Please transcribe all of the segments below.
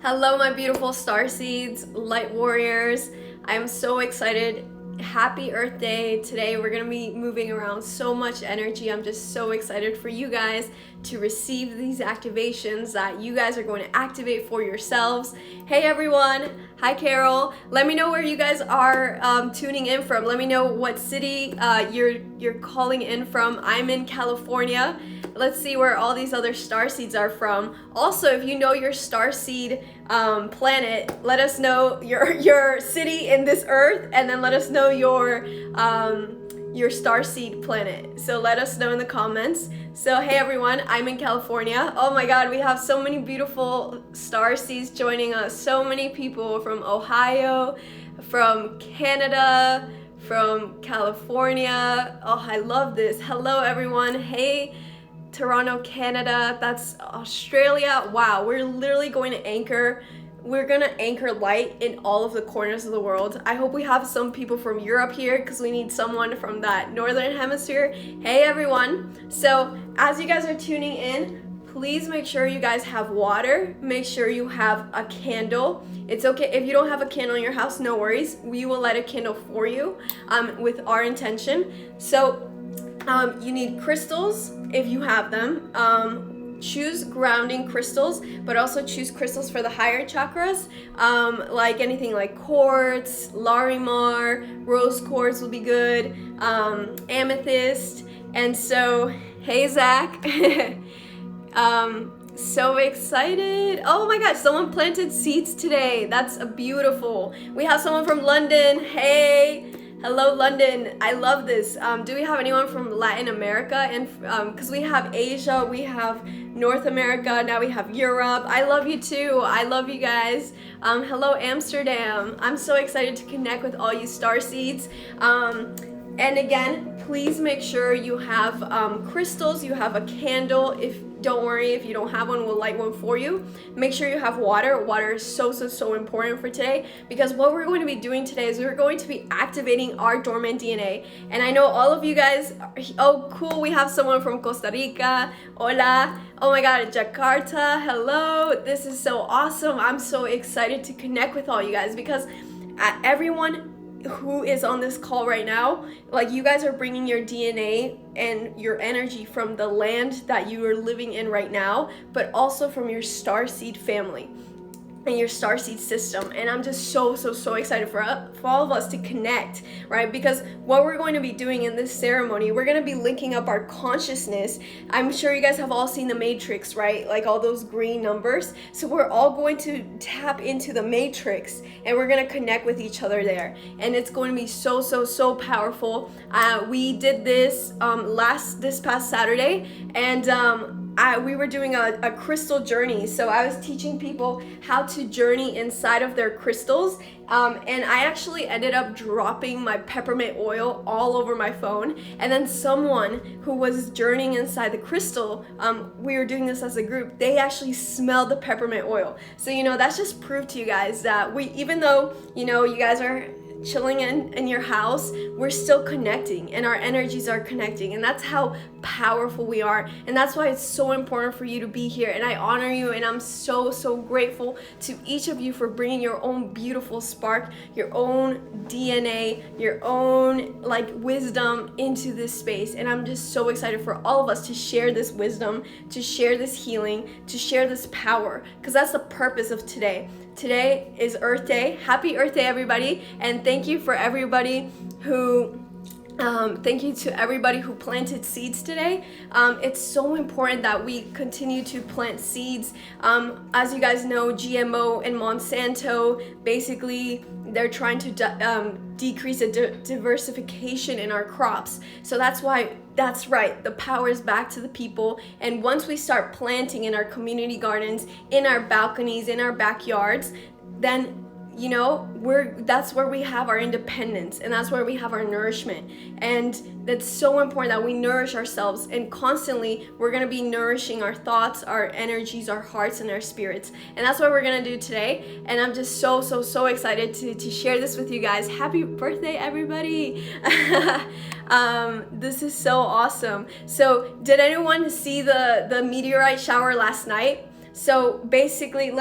Hello, my beautiful Starseeds, light warriors. I'm so excited. Happy Earth Day. Today we're going to be moving around so much energy. I'm just so excited for you guys to receive these activations that you guys are going to activate for yourselves. Hey everyone. Hi Carol. Let me know where you guys are tuning in from. Let me know what city you're calling in from. I'm in California. Let's see where all these other starseeds are from. Also, if you know your starseed planet, let us know your city in this earth, and then let us know your starseed planet. So let us know in the comments. So hey everyone, I'm in California. Oh my god, we have so many beautiful starseeds joining us. So many people from Ohio, from Canada, from California. Oh, I love this. Hello everyone. Hey Toronto, Canada, that's Australia. Wow, we're literally going to anchor. We're gonna anchor light in all of the corners of the world. I hope we have some people from Europe here because we need someone from that northern hemisphere. Hey everyone. So as you guys are tuning in, please make sure you guys have water. Make sure you have a candle. It's okay if you don't have a candle in your house, no worries. We will light a candle for you with our intention. So you need crystals if you have them. Choose grounding crystals, but also choose crystals for the higher chakras, like anything like quartz, larimar, rose quartz will be good, amethyst. And so, hey Zach. So excited. Oh my gosh, someone planted seeds today. That's beautiful. We have someone from London. Hey. Hello, London. I love this. Do we have anyone from Latin America? And because we have Asia, we have North America, now we have Europe. I love you too. I love you guys. Hello, Amsterdam. I'm so excited to connect with all you starseeds. And again, please make sure you have crystals, you have a candle. Don't worry if you don't have one, we'll light one for you. Make sure you have water. Water is so important for today, because what we're going to be doing today is we're going to be activating our dormant DNA. And I know all of you guys, oh cool, we have someone from Costa Rica. Hola. Oh my god, Jakarta. Hello. This is so awesome. I'm so excited to connect with all you guys, because everyone who is on this call right now, like, you guys are bringing your DNA and your energy from the land that you are living in right now, but also from your starseed family and your starseed system. And I'm just so excited for all of us to connect, right? Because what we're going to be doing in this ceremony, we're going to be linking up our consciousness. I'm sure you guys have all seen the Matrix, right? Like all those green numbers. So we're all going to tap into the Matrix, and we're going to connect with each other there. And it's going to be so powerful. We did this this past Saturday, and we were doing a crystal journey. So I was teaching people how to journey inside of their crystals, and I actually ended up dropping my peppermint oil all over my phone. And then someone who was journeying inside the crystal, we were doing this as a group, they actually smelled the peppermint oil. So that's just proof to you guys that even though you guys are chilling in your house, we're still connecting, and our energies are connecting, and that's how powerful we are. And that's why it's so important for you to be here, and I honor you, and I'm so grateful to each of you for bringing your own beautiful spark, your own DNA, your own wisdom into this space. And I'm just so excited for all of us to share this wisdom, to share this healing, to share this power, because that's the purpose of today. Today is Earth Day. Happy Earth Day, everybody. And thank you to everybody who planted seeds today. It's so important that we continue to plant seeds. As you guys know, GMO and Monsanto, basically, they're trying to decrease the diversification in our crops. So that's right, the power is back to the people. And once we start planting in our community gardens, in our balconies, in our backyards, then that's where we have our independence, and that's where we have our nourishment. And that's so important that we nourish ourselves, and constantly we're going to be nourishing our thoughts, our energies, our hearts, and our spirits. And that's what we're going to do today. And I'm just so excited to share this with you guys. Happy birthday, everybody. This is so awesome. So did anyone see the meteorite shower last night? So basically,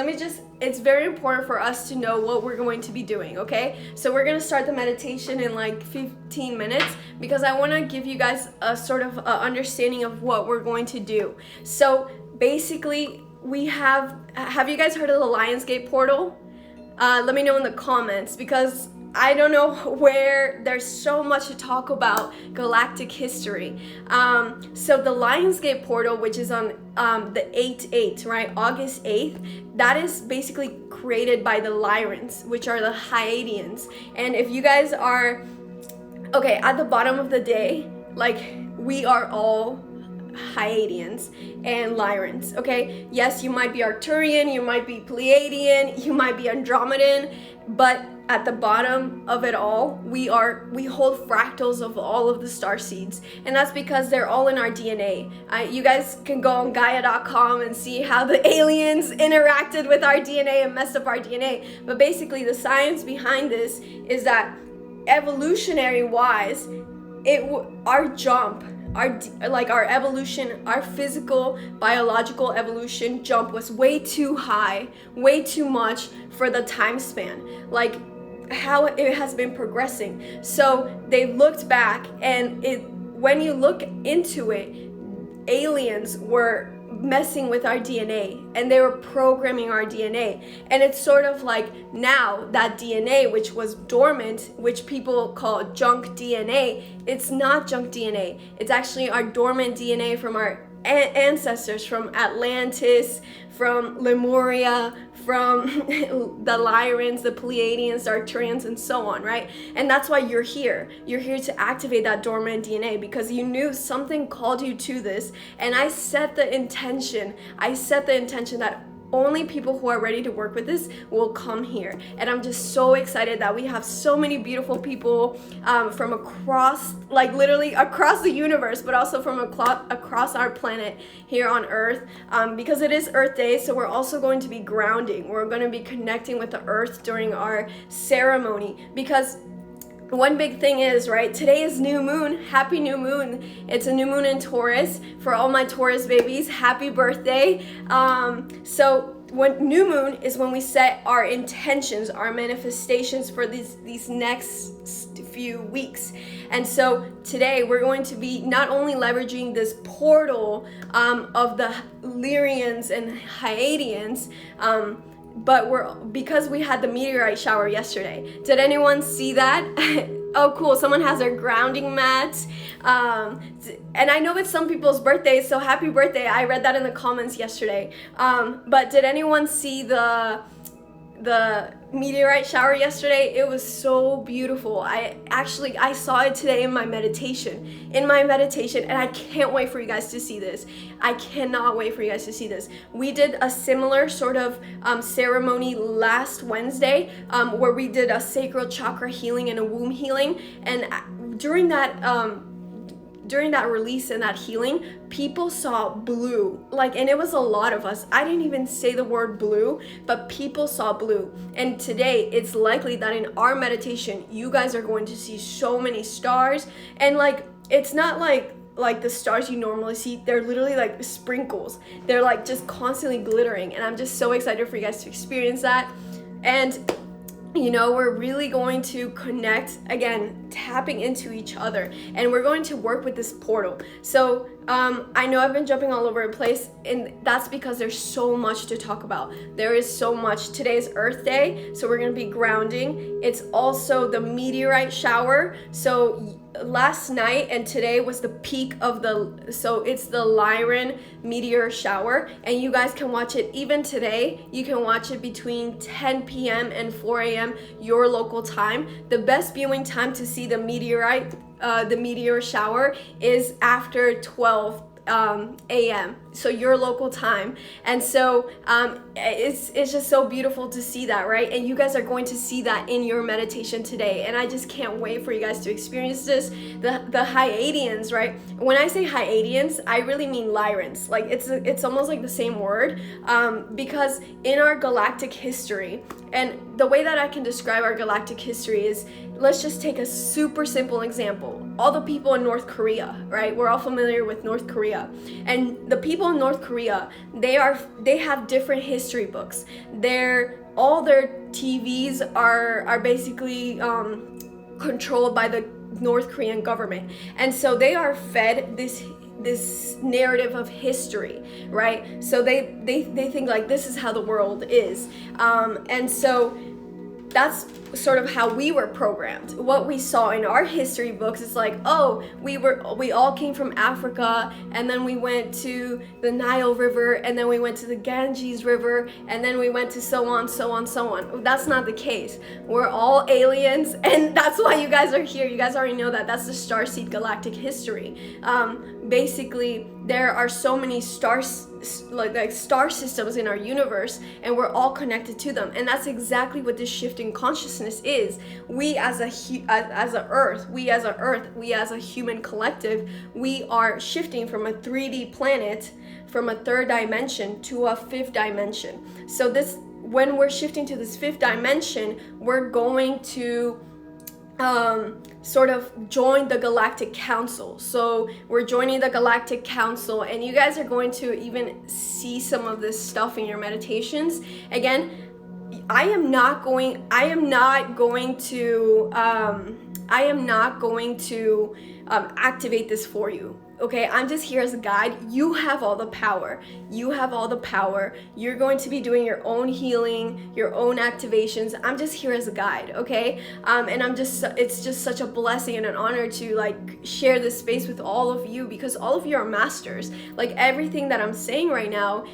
it's very important for us to know what we're going to be doing, okay? So we're gonna start the meditation in like 15 minutes because I wanna give you guys a sort of understanding of what we're going to do. So basically, have you guys heard of the Lionsgate portal? Let me know in the comments because I don't know where there's so much to talk about galactic history. So the Lionsgate portal, which is on the 8/8, right? August 8th, that is basically created by the Lyrans, which are the Hyadians. And if you guys are, okay, at the bottom of the day, like we are all Hyadians and Lyrans, okay? Yes, you might be Arcturian, you might be Pleiadian, you might be Andromedan, but at the bottom of it all, we hold fractals of all of the starseeds, and that's because they're all in our DNA. You guys can go on Gaia.com and see how the aliens interacted with our DNA and messed up our DNA. But basically, the science behind this is that evolutionary wise, our jump, our evolution, our physical, biological evolution jump was way too high, way too much for the time span, like how it has been progressing. So they looked back, and when you look into it, aliens were messing with our DNA and they were programming our DNA. And it's sort of like now that DNA, which was dormant, which people call junk DNA, it's not junk DNA. It's actually our dormant DNA from our ancestors, from Atlantis, from Lemuria, from the Lyrans, the Pleiadians, the Arcturians, and so on, right? And that's why you're here. You're here to activate that dormant DNA because you knew something called you to this. And I set the intention that only people who are ready to work with this will come here. And I'm just so excited that we have so many beautiful people from across, like literally across the universe, but also from across our planet here on Earth, because it is Earth Day. So we're also going to be grounding. We're going to be connecting with the Earth during our ceremony, because one big thing is, right, today is new moon. Happy new moon. It's a new moon in Taurus. For all my Taurus babies, happy birthday. So when new moon is when we set our intentions, our manifestations for these next few weeks. And so today we're going to be not only leveraging this portal of the Lyrians and Hyadians, but because we had the meteorite shower yesterday. Did anyone see that? Oh, cool. Someone has their grounding mats. And I know it's some people's birthdays, so happy birthday. I read that in the comments yesterday. But did anyone see the meteorite shower yesterday? It was so beautiful. I saw it today in my meditation, and I can't wait for you guys to see this. I cannot wait for you guys to see this. We did a similar sort of ceremony last Wednesday, where we did a sacral chakra healing and a womb healing, and during that release and that healing, people saw blue, and it was a lot of us. I didn't even say the word blue, but people saw blue. And today, it's likely that in our meditation, you guys are going to see so many stars, and it's not like the stars you normally see. They're literally like sprinkles. They're just constantly glittering, and I'm just so excited for you guys to experience that. And we're really going to connect, again, tapping into each other, and we're going to work with this portal. So I know I've been jumping all over the place, and that's because there's so much to talk about. There is so much. Today's Earth Day, so we're going to be grounding. It's also the meteorite shower. So last night and today was the peak of it's the Lyran Meteor Shower, and you guys can watch it even today. You can watch it between 10 p.m. and 4 a.m. your local time. The best viewing time to see the meteor shower is after 12 a.m. so your local time. And so it's just so beautiful to see that, right? And you guys are going to see that in your meditation today, and I just can't wait for you guys to experience this. The Hyadians, right? When I say Hyadians, I really mean Lyrans. It's almost like the same word, because in our galactic history, and the way that I can describe our galactic history is, let's just take a super simple example. All the people in North Korea, right? We're all familiar with North Korea. And the people people in North Korea, they have different history books. All their TVs are basically controlled by the North Korean government, and so they are fed this narrative of history, right? So they think like this is how the world is, and so that's sort of how we were programmed. What we saw in our history books is like, oh, we all came from Africa, and then we went to the Nile River, and then we went to the Ganges River, and then we went to so on, so on, so on. That's not the case. We're all aliens, and that's why you guys are here. You guys already know that. That's the Starseed galactic history. Basically, there are so many stars, like star systems in our universe, and we're all connected to them, and that's exactly what this shift in consciousness is. We as a human collective, we are shifting from a 3D planet, from a third dimension to a fifth dimension. So when we're shifting to this fifth dimension, we're going to sort of join the Galactic Council. So we're joining the Galactic Council, and you guys are going to even see some of this stuff in your meditations. Again, I am not going to activate this for you. Okay, I'm just here as a guide. You have all the power. You're going to be doing your own healing, your own activations. I'm just here as a guide, okay? And it's just such a blessing and an honor to like share this space with all of you, because all of you are masters. Like everything that I'm saying right now,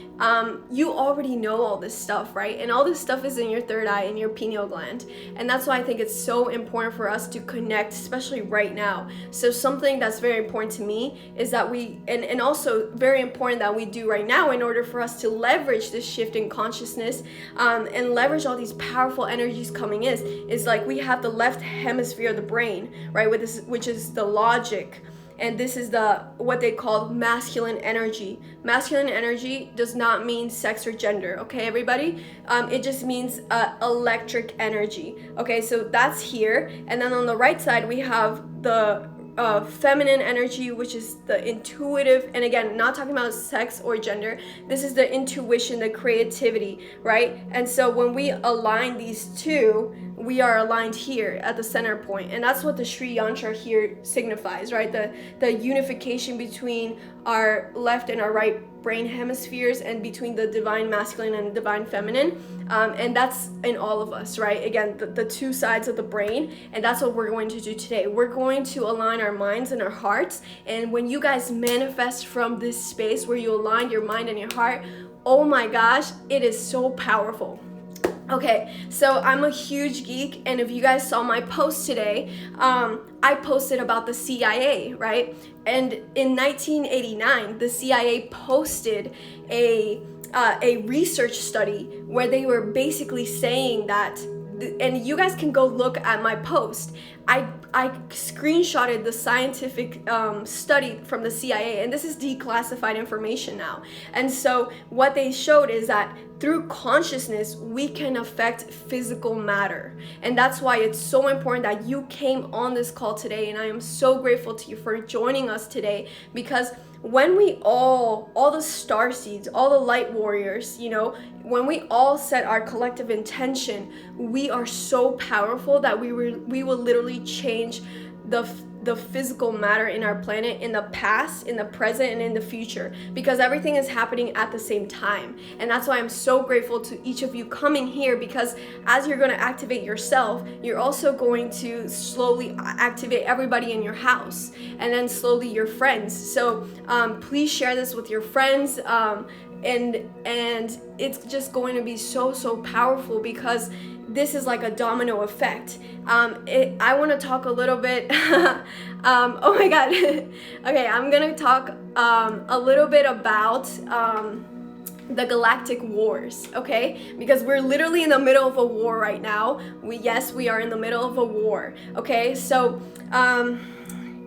you already know all this stuff, right? And all this stuff is in your third eye, in your pineal gland. And that's why I think it's so important for us to connect, especially right now. So something that's very important to me is that and also very important that we do right now in order for us to leverage this shift in consciousness, and leverage all these powerful energies coming in, is like we have the left hemisphere of the brain, right, which is the logic, and this is what they call masculine energy. Masculine energy does not mean sex or gender, okay, everybody? It just means electric energy. Okay, so that's here, and then on the right side we have the feminine energy, which is the intuitive, and again, not talking about sex or gender. This is the intuition, the creativity, right? And so when we align these two, we are aligned here at the center point, and that's what the Sri Yantra here signifies, right? The unification between our left and our right brain hemispheres, and between the divine masculine and divine feminine, and that's in all of us, right? Again, the two sides of the brain, and that's what we're going to do today. We're going to align our minds and our hearts, and when you guys manifest from this space where you align your mind and your heart, oh my gosh, it is so powerful. Okay, so I'm a huge geek, and if you guys saw my post today, I posted about the CIA, right? And in 1989, the CIA posted a research study where they were basically saying that, and you guys can go look at my post. I screenshotted the scientific study from the CIA, and this is declassified information now. And so what they showed is that through consciousness, we can affect physical matter. And that's why it's so important that you came on this call today. And I am so grateful to you for joining us today, because when we all the starseeds, all the light warriors, when we all set our collective intention, we are so powerful that we will literally change the physical matter in our planet, in the past, in the present, and in the future, because everything is happening at the same time. And that's why I'm so grateful to each of you coming here, because as you're going to activate yourself, you're also going to slowly activate everybody in your house, and then slowly your friends. So please share this with your friends, and it's just going to be so powerful, because this is like a domino effect. I want to talk a little bit oh my god okay, I'm gonna talk a little bit about the galactic wars, okay? Because we're literally in the middle of a war right now. We are in the middle of a war, okay? So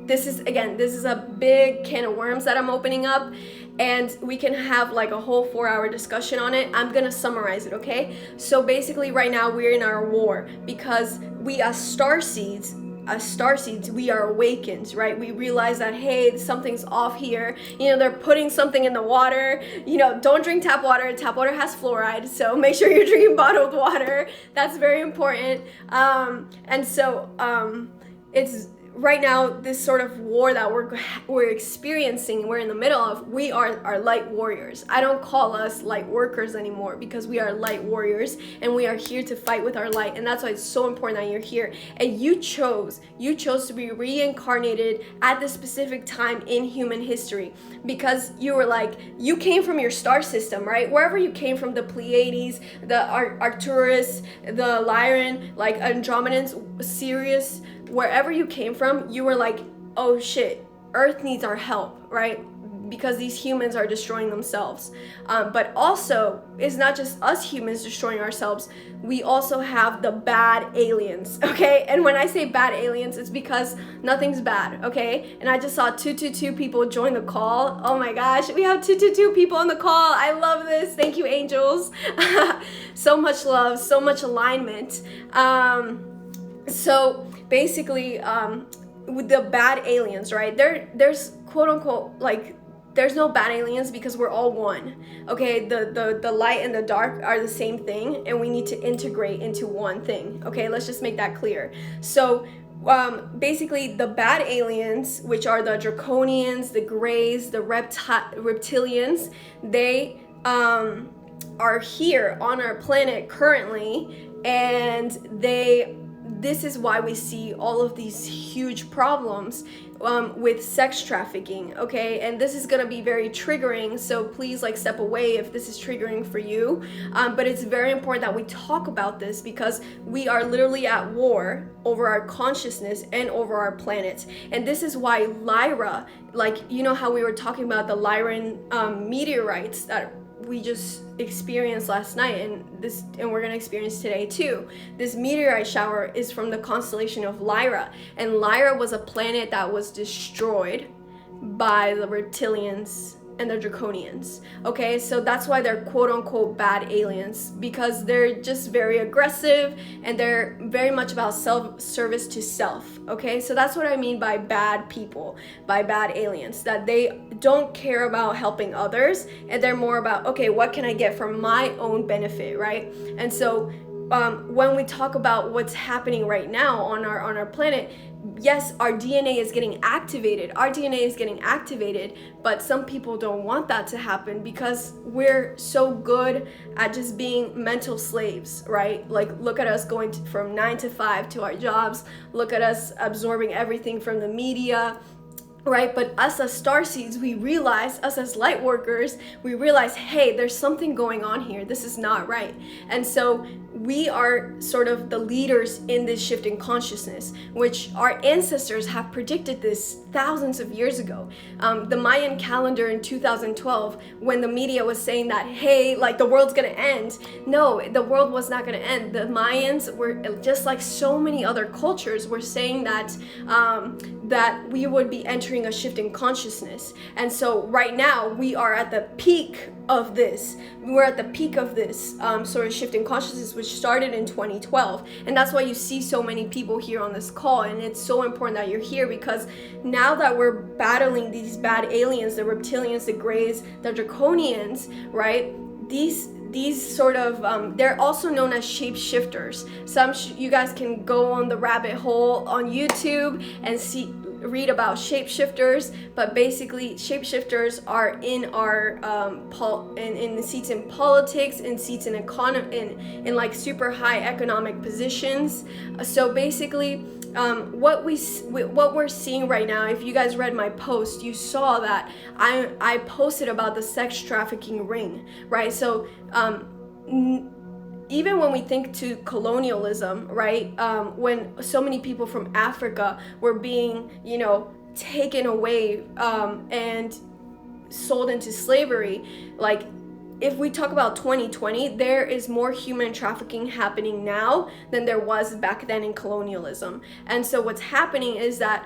this is a big can of worms that I'm opening up, and we can have like a whole 4-hour discussion on it. I'm gonna summarize it, okay? So basically right now we're in our war, because we as starseeds, as starseeds, we are awakened, right? We realize that, hey, something's off here. You know, they're putting something in the water. You know, don't drink tap water. Tap water has fluoride, so make sure you're drinking bottled water. That's very important. It's right now, this sort of war that we're experiencing, we're in the middle of, we are light warriors. I don't call us light workers anymore, because we are light warriors, and we are here to fight with our light. And that's why it's so important that you're here. And you chose to be reincarnated at this specific time in human history, because you were like, you came from your star system, right? Wherever you came from, the Pleiades, the Arcturus, the Lyran, like Andromedans, Sirius, wherever you came from, you were like, oh shit, Earth needs our help, right? Because these humans are destroying themselves. But also, it's not just us humans destroying ourselves. We also have the bad aliens, okay? And when I say bad aliens, it's because nothing's bad, okay? And I just saw 222 people join the call. Oh my gosh, we have 222 people on the call. I love this. Thank you, angels. So much love, so much alignment. So basically, with the bad aliens, right? There's quote unquote, like, there's no bad aliens, because we're all one, okay? The light and the dark are the same thing, and we need to integrate into one thing, okay? Let's just make that clear. So basically, the bad aliens, which are the draconians, the grays, the reptilians, they are here on our planet currently, and this is why we see all of these huge problems with sex trafficking, okay? And this is gonna be very triggering, so please, like, step away if this is triggering for you. But it's very important that we talk about this, because we are literally at war over our consciousness and over our planet. And this is why Lyra, like, you know how we were talking about the Lyran meteorites that we just experienced last night, and we're gonna experience today too. This meteorite shower is from the constellation of Lyra, and Lyra was a planet that was destroyed by the reptilians and the draconians, okay? So that's why they're quote unquote bad aliens, because they're just very aggressive, and they're very much about service to self, okay? So that's what I mean by bad people, by bad aliens, that they don't care about helping others, and they're more about, okay, what can I get for my own benefit, right? And so when we talk about what's happening right now on our planet, yes, our DNA is getting activated. Our DNA is getting activated, but some people don't want that to happen, because we're so good at just being mental slaves, right? Like, look at us going from 9 to 5 to our jobs. Look at us absorbing everything from the media, right? But us as starseeds, we realize, us as light workers, we realize, hey, there's something going on here. This is not right. And so we are sort of the leaders in this shift in consciousness, which our ancestors have predicted this thousands of years ago. The Mayan calendar in 2012, when the media was saying that, hey, like, the world's gonna end. No, the world was not gonna end. The Mayans were, just like so many other cultures, were saying that that we would be entering a shift in consciousness. And so right now we are at the peak of this. We're at the peak of this sort of shift in consciousness, which started in 2012. And that's why you see so many people here on this call. And it's so important that you're here, because now that we're battling these bad aliens, the reptilians, the grays, the draconians, right? These sort of, they're also known as shapeshifters. You guys can go on the rabbit hole on YouTube and read about shapeshifters, but basically shapeshifters are in our in seats in politics, in seats in economy, in like super high economic positions. So basically, what we're seeing right now, if you guys read my post, you saw that I posted about the sex trafficking ring, right? So even when we think to colonialism, right, when so many people from Africa were being, taken away and sold into slavery, like, if we talk about 2020, there is more human trafficking happening now than there was back then in colonialism. And so what's happening is that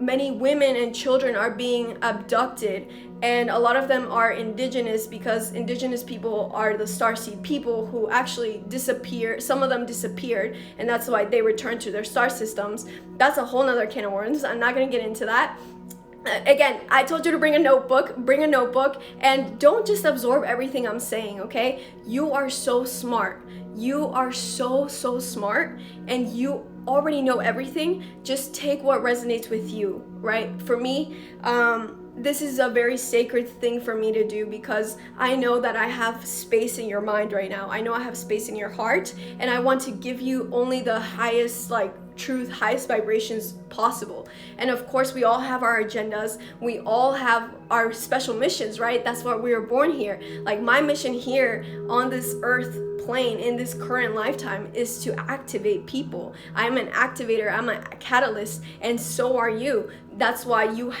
many women and children are being abducted, and a lot of them are indigenous, because indigenous people are the Starseed people who actually disappear. Some of them disappeared, and that's why they returned to their star systems. That's a whole nother can of worms. I'm not going to get into that. Again, I told you to bring a notebook, and don't just absorb everything I'm saying, okay? You are so smart. You are so smart, and you already know everything. Just take what resonates with you, right? For me, this is a very sacred thing for me to do, because I know that I have space in your mind right now. I know I have space in your heart, and I want to give you only the highest, like, truth, highest vibrations possible. And of course, we all have our agendas. We all have our special missions, right? That's why we were born here. Like, my mission here on this earth plane in this current lifetime is to activate people. I'm an activator, I'm a catalyst, and so are you. That's why you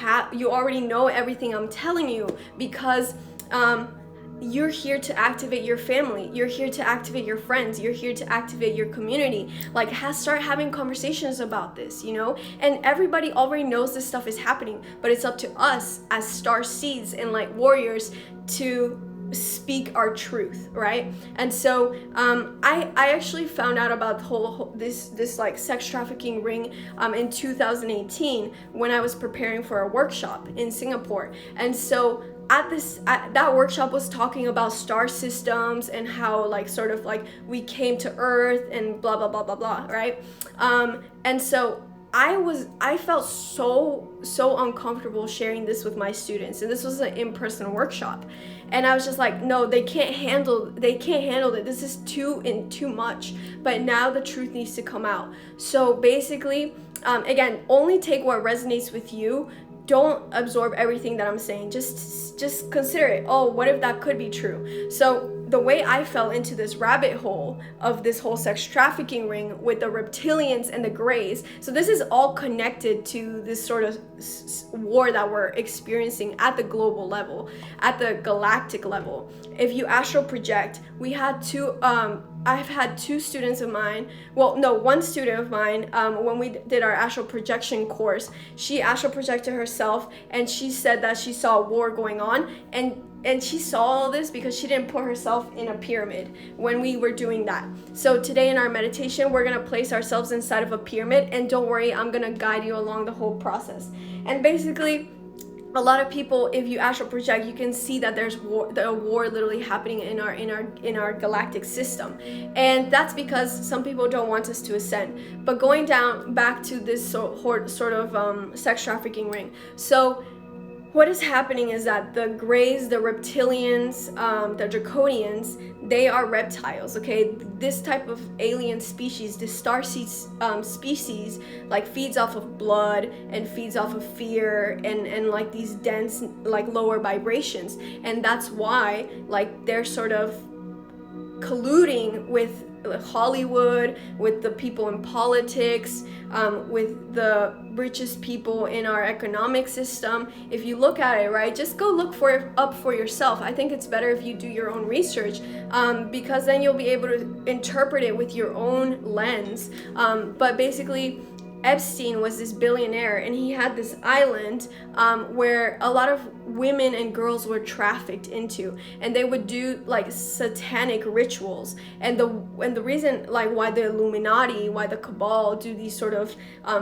already know everything I'm telling you, because you're here to activate your family. You're here to activate your friends. You're here to activate your community. Like, start having conversations about this, you know? And everybody already knows this stuff is happening, but it's up to us as star seeds and light warriors to speak our truth, right? And so I actually found out about this like sex trafficking ring in 2018 when I was preparing for a workshop in Singapore. And so that workshop was talking about star systems and how, like, sort of like we came to Earth and blah blah blah blah blah, right? And so I felt so uncomfortable sharing this with my students, and this was an in-person workshop, and I was just like, no, they can't handle it. This is too much. But now the truth needs to come out. So basically, again, only take what resonates with you. Don't absorb everything that I'm saying. Just consider it. Oh, what if that could be true? So the way I fell into this rabbit hole of this whole sex trafficking ring with the reptilians and the grays. So this is all connected to this sort of war that we're experiencing at the global level, at the galactic level. If you astral project, we had I've had two students of mine, one student of mine, when we did our astral projection course, she astral projected herself, and she said that she saw a war going on, and she saw all this because she didn't put herself in a pyramid when we were doing that. So today in our meditation, we're gonna place ourselves inside of a pyramid, and don't worry, I'm gonna guide you along the whole process. And basically, a lot of people, if you astral project, you can see that there's a war literally happening in our galactic system, and that's because some people don't want us to ascend. But going back to this sort of sex trafficking ring. So what is happening is that the Greys, the Reptilians, the Draconians, they are reptiles, okay? This type of alien species, the Starseed species, like, feeds off of blood and feeds off of fear and like these dense, like, lower vibrations. And that's why, like, they're sort of colluding with Hollywood, with the people in politics, with the richest people in our economic system. If you look at it, right, just go look up for yourself. I think it's better if you do your own research, because then you'll be able to interpret it with your own lens. But basically, Epstein was this billionaire, and he had this island where a lot of women and girls were trafficked into, and they would do, like, satanic rituals. And the reason, like, why the Illuminati, why the Cabal do these sort of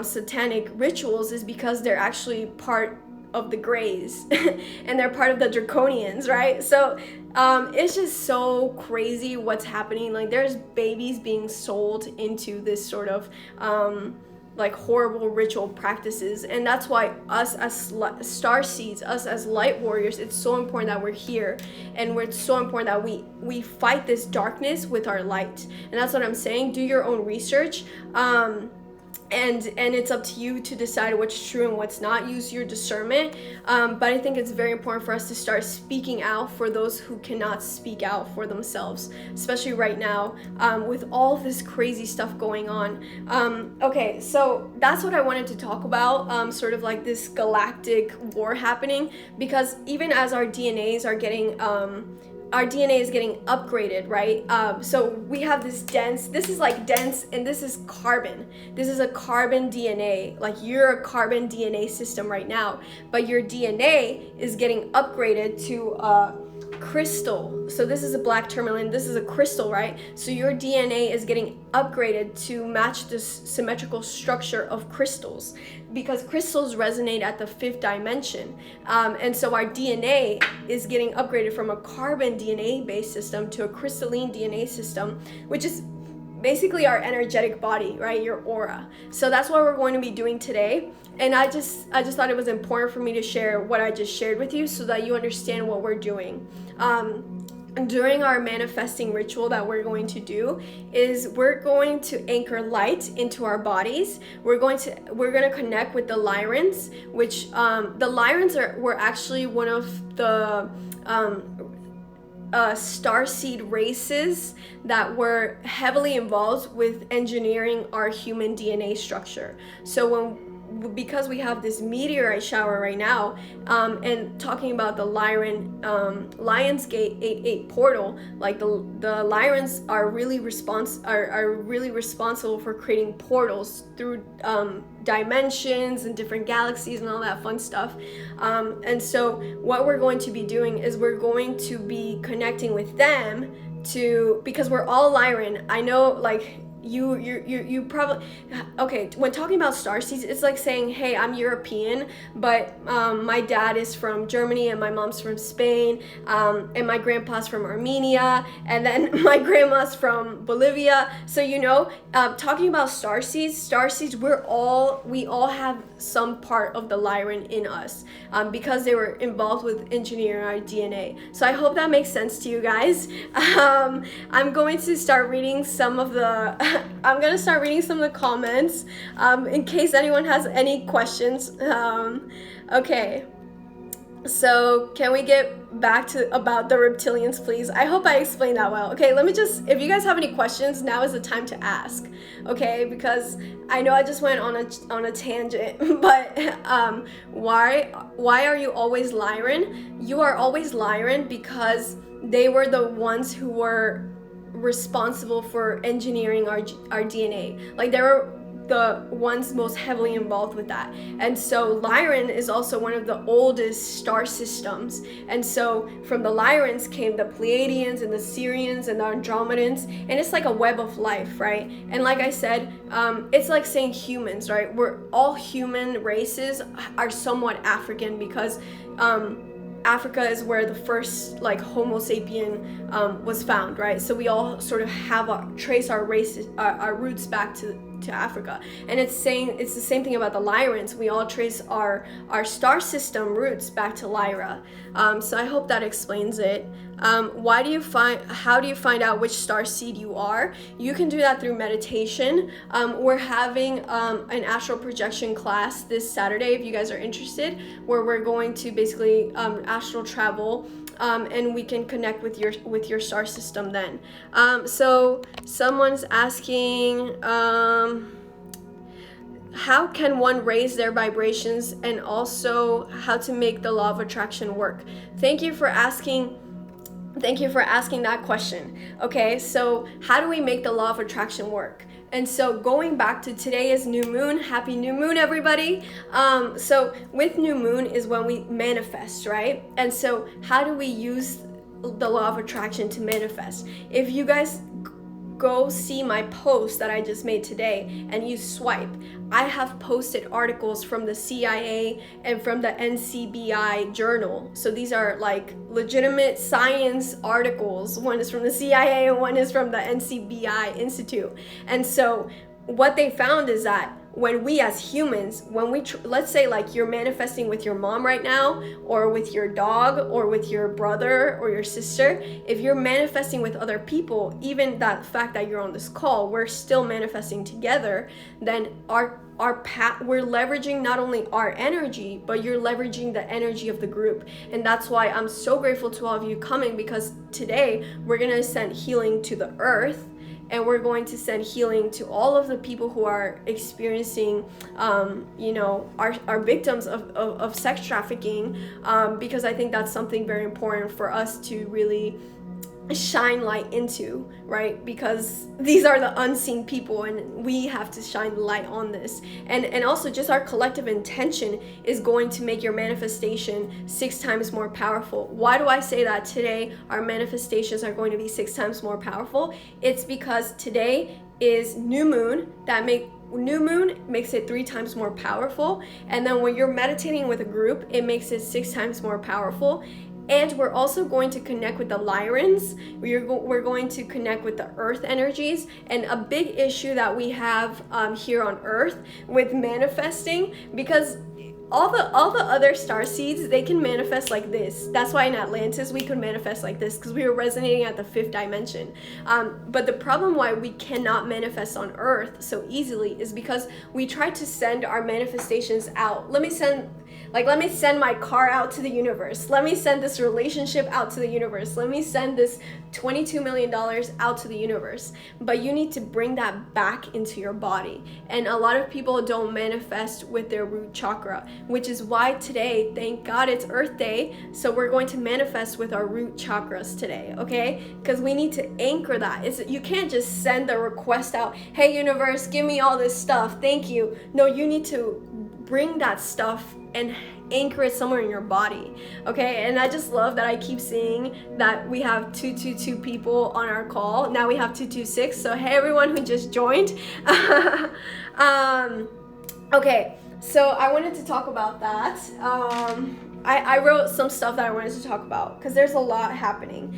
satanic rituals is because they're actually part of the Greys and they're part of the Draconians, right? So it's just so crazy what's happening. Like, there's babies being sold into this sort of like horrible ritual practices. And that's why us as star seeds, us as light warriors, it's so important that we're here, and it's so important that we fight this darkness with our light. And that's what I'm saying. Do your own research, and it's up to you to decide what's true and what's not. Use your discernment, but I think it's very important for us to start speaking out for those who cannot speak out for themselves, especially right now, with all this crazy stuff going on. Okay, so that's what I wanted to talk about, sort of like this galactic war happening, because even as our DNAs are getting our DNA is getting upgraded, right? So we have this is like dense, and this is carbon. This is a carbon DNA. Like you're a carbon DNA system right now, but your DNA is getting upgraded to a crystal. So this is a black tourmaline, this is a crystal, right? So your DNA is getting upgraded to match this symmetrical structure of crystals, because crystals resonate at the 5th dimension. And so our DNA is getting upgraded from a carbon DNA based system to a crystalline DNA system, which is basically our energetic body, right? Your aura. So that's what we're going to be doing today. And I just thought it was important for me to share what I just shared with you so that you understand what we're doing. During our manifesting ritual that we're going to do is we're going to anchor light into our bodies. We're going to connect with the Lyrans, which the Lyrans were actually one of the Starseed races that were heavily involved with engineering our human DNA structure. So because we have this meteorite shower right now, and talking about the Lyran Lionsgate 8 portal, like the Lyrans are really responsible for creating portals through dimensions and different galaxies and all that fun stuff. And so what we're going to be doing is we're going to be connecting with them because we're all Lyran. I know, like, you probably, okay, when talking about Starseeds, it's like saying, hey, I'm European, but my dad is from Germany and my mom's from Spain, and my grandpa's from Armenia, and then my grandma's from Bolivia. So talking about Starseeds, we all have some part of the Lyran in us, because they were involved with engineering our DNA. So I hope that makes sense to you guys. I'm going to start reading some of the comments, in case anyone has any questions. Okay, so can we get back to about the reptilians, please? I hope I explained that well. Okay, if you guys have any questions, now is the time to ask, okay? Because I know I just went on a tangent, but why are you always Lyran? You are always Lyran because they were the ones who were responsible for engineering our DNA. Like, they were the ones most heavily involved with that. And so Lyran is also one of the oldest star systems. And so from the Lyrans came the Pleiadians and the Sirians and the Andromedans, and it's like a web of life, right? And like I said, it's like saying humans, right? We're all human races are somewhat African, because Africa is where the first Homo sapien was found, right? So we all sort of trace our races, our roots back to Africa. And it's the same thing about the Lyrans. We all trace our star system roots back to Lyra. So I hope that explains it. How do you find out which star seed you are? You can do that through meditation. We're having an astral projection class this Saturday, if you guys are interested, where we're going to basically astral travel, and we can connect with your star system then. So someone's asking, how can one raise their vibrations, and also how to make the law of attraction work? Thank you for asking that question. Okay, so how do we make the law of attraction work? And so going back to today is new moon. Happy new moon, everybody. So with new moon is when we manifest, right? And so how do we use the law of attraction to manifest? If you guys go see my post that I just made today and you swipe, I have posted articles from the CIA and from the NCBI journal. So these are like legitimate science articles. One is from the CIA and one is from the NCBI Institute. And so what they found is that when we as humans, let's say like you're manifesting with your mom right now, or with your dog, or with your brother or your sister, if you're manifesting with other people, even that fact that you're on this call, we're still manifesting together, then we're leveraging not only our energy, but you're leveraging the energy of the group. And that's why I'm so grateful to all of you coming, because today we're gonna send healing to the earth, and we're going to send healing to all of the people who are experiencing, are victims of sex trafficking, because I think that's something very important for us to really shine light into, right? Because these are the unseen people, and we have to shine light on this. And also, just our collective intention is going to make your manifestation 6 times more powerful. Why do I say that today our manifestations are going to be 6 times more powerful? It's because today is new moon. New moon makes it 3 times more powerful, and then when you're meditating with a group, it makes it 6 times more powerful. And we're also going to connect with the Lyrans. We're going to connect with the earth energies. And a big issue that we have here on earth with manifesting, because all the other star seeds, they can manifest like this. That's why in Atlantis we could manifest like this, because we were resonating at the 5th dimension. But the problem why we cannot manifest on earth so easily is because we try to send our manifestations out. Let me send my car out to the universe. Let me send this relationship out to the universe. Let me send this $22 million out to the universe. But you need to bring that back into your body. And a lot of people don't manifest with their root chakra, which is why today, thank God it's Earth Day, so we're going to manifest with our root chakras today, okay? Because we need to anchor that. You can't just send the request out, hey universe, give me all this stuff, thank you. No, you need to bring that stuff and anchor it somewhere in your body, okay? And I just love that I keep seeing that we have 222 people on our call. Now we have 226. So hey, everyone who just joined. Okay, so I wanted to talk about that. I wrote some stuff that I wanted to talk about because there's a lot happening.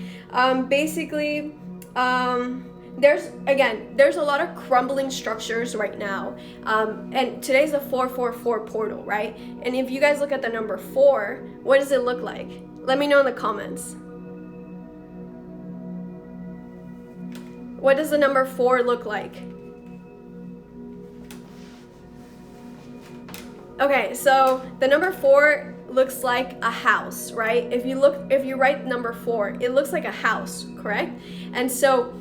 There's a lot of crumbling structures right now, and today's a 444 portal, right? And if you guys look at the number 4, what does it look like? Let me know in the comments. What does the number 4 look like? Okay, so the number 4 looks like a house, right? If you write number 4, it looks like a house, correct? And so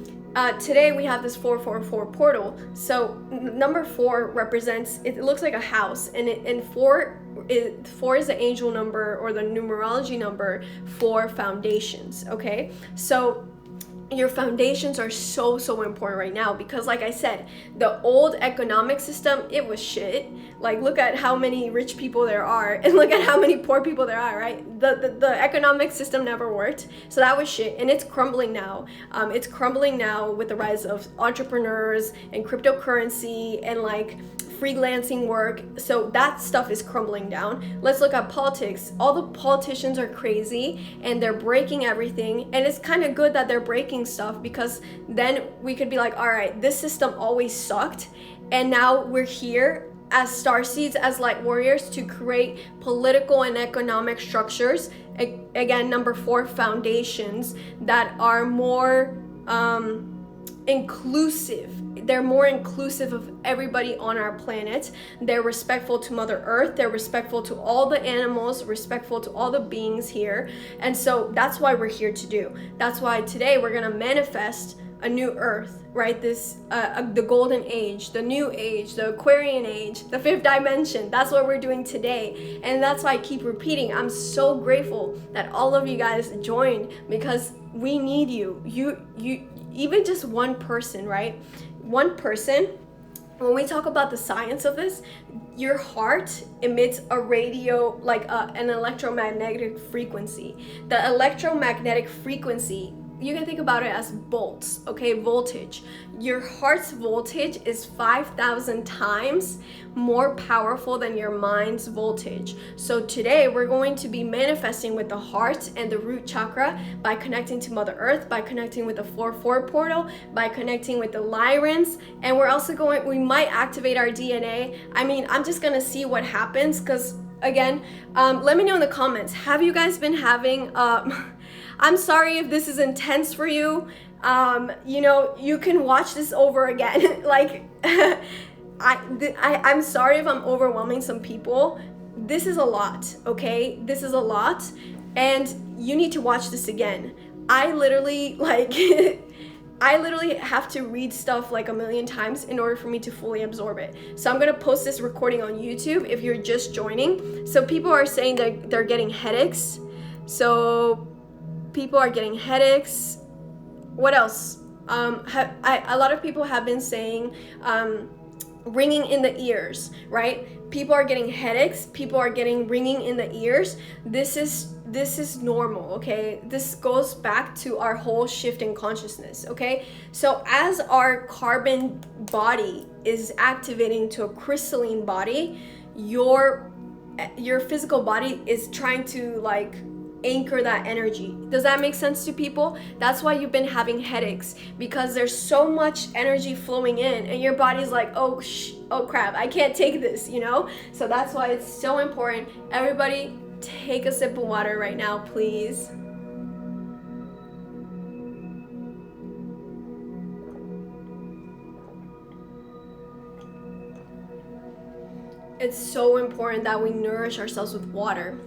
today we have this 444 portal. So number 4 represents, it looks like a house, and 4 is the angel number, or the numerology number for foundations, okay? So your foundations are so important right now, because like I said, the old economic system, it was shit. Like, look at how many rich people there are and look at how many poor people there are, right? The economic system never worked, so that was shit, and it's crumbling now. It's crumbling now with the rise of entrepreneurs and cryptocurrency and like freelancing work. So that stuff is crumbling down. Let's look at politics. All the politicians are crazy and they're breaking everything, and it's kind of good that they're breaking stuff, because then we could be like, all right, this system always sucked, and now we're here as starseeds, as light warriors, to create political and economic structures, again, number 4, foundations that are more inclusive. They're more inclusive of everybody on our planet. They're respectful to Mother Earth. They're respectful to all the animals, respectful to all the beings here. And so that's why we're here to do. That's why today we're gonna manifest a new Earth, right? The golden age, the new age, the Aquarian age, the 5th dimension. That's what we're doing today. And that's why I keep repeating, I'm so grateful that all of you guys joined, because we need you. You even just one person, right? One person, when we talk about the science of this, your heart emits a radio, like an electromagnetic frequency. The electromagnetic frequency, you can think about it as volts, okay? Voltage. Your heart's voltage is 5,000 times more powerful than your mind's voltage. So today we're going to be manifesting with the heart and the root chakra by connecting to Mother Earth, by connecting with the 4-4 portal, by connecting with the Lyrans, and we're also we might activate our DNA. I mean, I'm just gonna see what happens, because again, let me know in the comments, have you guys been having I'm sorry if this is intense for you. You know, you can watch this over again. Like, I'm sorry if I'm overwhelming some people. This is a lot, okay? This is a lot, and you need to watch this again. I literally have to read stuff like a million times in order for me to fully absorb it. So I'm gonna post this recording on YouTube if you're just joining. So people are saying that they're getting headaches. So people are getting headaches. What else? A lot of people have been saying ringing in the ears, right? People are getting headaches, people are getting ringing in the ears. This is normal, okay? This goes back to our whole shift in consciousness, okay? So as our carbon body is activating to a crystalline body, your physical body is trying to like anchor that energy. Does that make sense to people? That's why you've been having headaches, because there's so much energy flowing in and your body's like, oh crap, I can't take this, you know? So that's why it's so important. Everybody take a sip of water right now, please. It's so important that we nourish ourselves with water,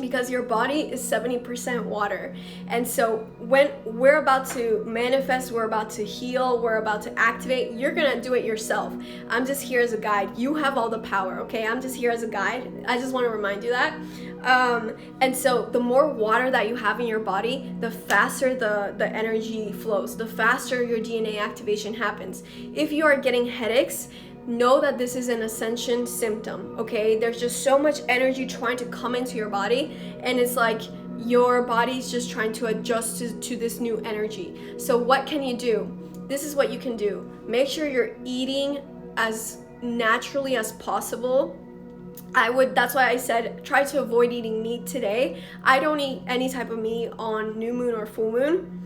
because your body is 70% water. And so when we're about to manifest, we're about to heal, we're about to activate, you're gonna do it yourself. I'm just here as a guide. You have all the power, okay? I'm just here as a guide. I just want to remind you that. And so the more water that you have in your body, the faster the energy flows, the faster your DNA activation happens. If you are getting headaches, know that this is an ascension symptom, okay? There's just so much energy trying to come into your body, and it's like your body's just trying to adjust to this new energy. So what can you do? This is what you can do. Make sure you're eating as naturally as possible. That's why I said try to avoid eating meat today. I don't eat any type of meat on new moon or full moon.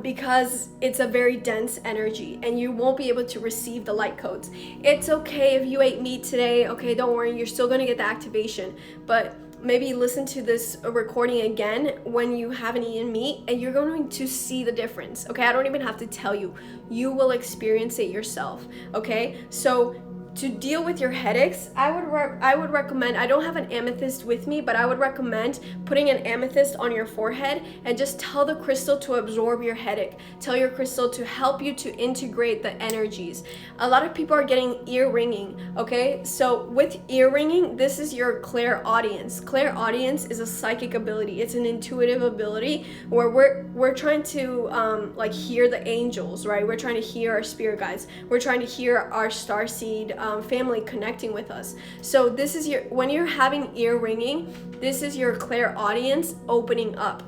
Because it's a very dense energy and you won't be able to receive the light codes. It's okay if you ate meat today, okay, don't worry, you're still gonna get the activation, but maybe listen to this recording again when you haven't eaten meat and you're going to see the difference, okay? I don't even have to tell you. You will experience it yourself, okay? So to deal with your headaches, I would recommend, I don't have an amethyst with me, but I would recommend putting an amethyst on your forehead and just tell the crystal to absorb your headache. Tell your crystal to help you to integrate the energies. A lot of people are getting ear ringing, okay? So with ear ringing, this is your clairaudience. Clairaudience is a psychic ability. It's an intuitive ability where we're trying to like hear the angels, right? We're trying to hear our spirit guides. We're trying to hear our starseed family connecting with us. So this is when you're having ear ringing, this is your clairaudience opening up.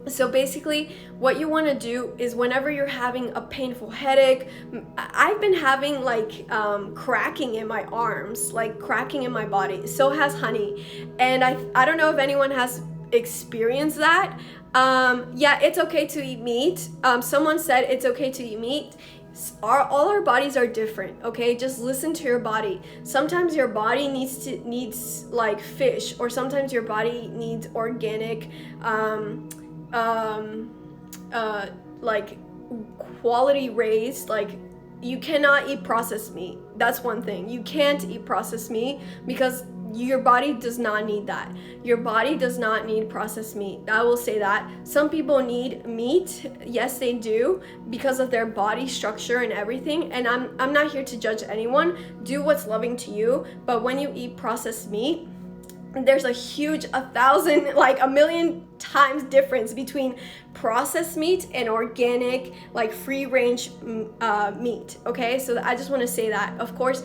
So basically what you want to do is whenever you're having a painful headache, I've been having like cracking in my arms, like cracking in my body. So has Honey. And I don't know if anyone has experienced that. Yeah, it's okay to eat meat. Someone said it's okay to eat meat. All our bodies are different, okay? Just listen to your body. Sometimes your body needs like fish, or sometimes your body needs organic like quality raised. Like you cannot eat processed meat. That's one thing. You can't eat processed meat because your body does not need that. Your body does not need processed meat. I will say that. Some people need meat. Yes, they do, because of their body structure and everything. And I'm not here to judge anyone. Do what's loving to you. But when you eat processed meat, there's a huge 1,000, like a million times difference between processed meat and organic, like free range meat. Okay, so I just want to say that. Of course,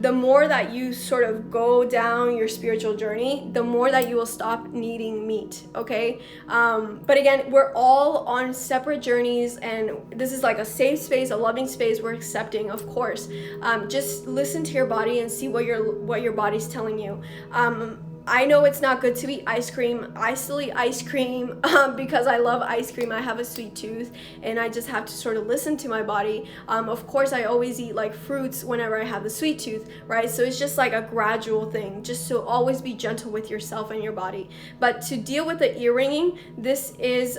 the more that you sort of go down your spiritual journey, the more that you will stop needing meat, okay? But again, we're all on separate journeys, and this is like a safe space, a loving space. We're accepting, of course. Just listen to your body and see what your body's telling you. I know it's not good to eat ice cream. I still eat ice cream because I love ice cream. I have a sweet tooth and I just have to sort of listen to my body. Of course, I always eat like fruits whenever I have the sweet tooth, right? So it's just like a gradual thing, just to always be gentle with yourself and your body. But to deal with the ear ringing, this is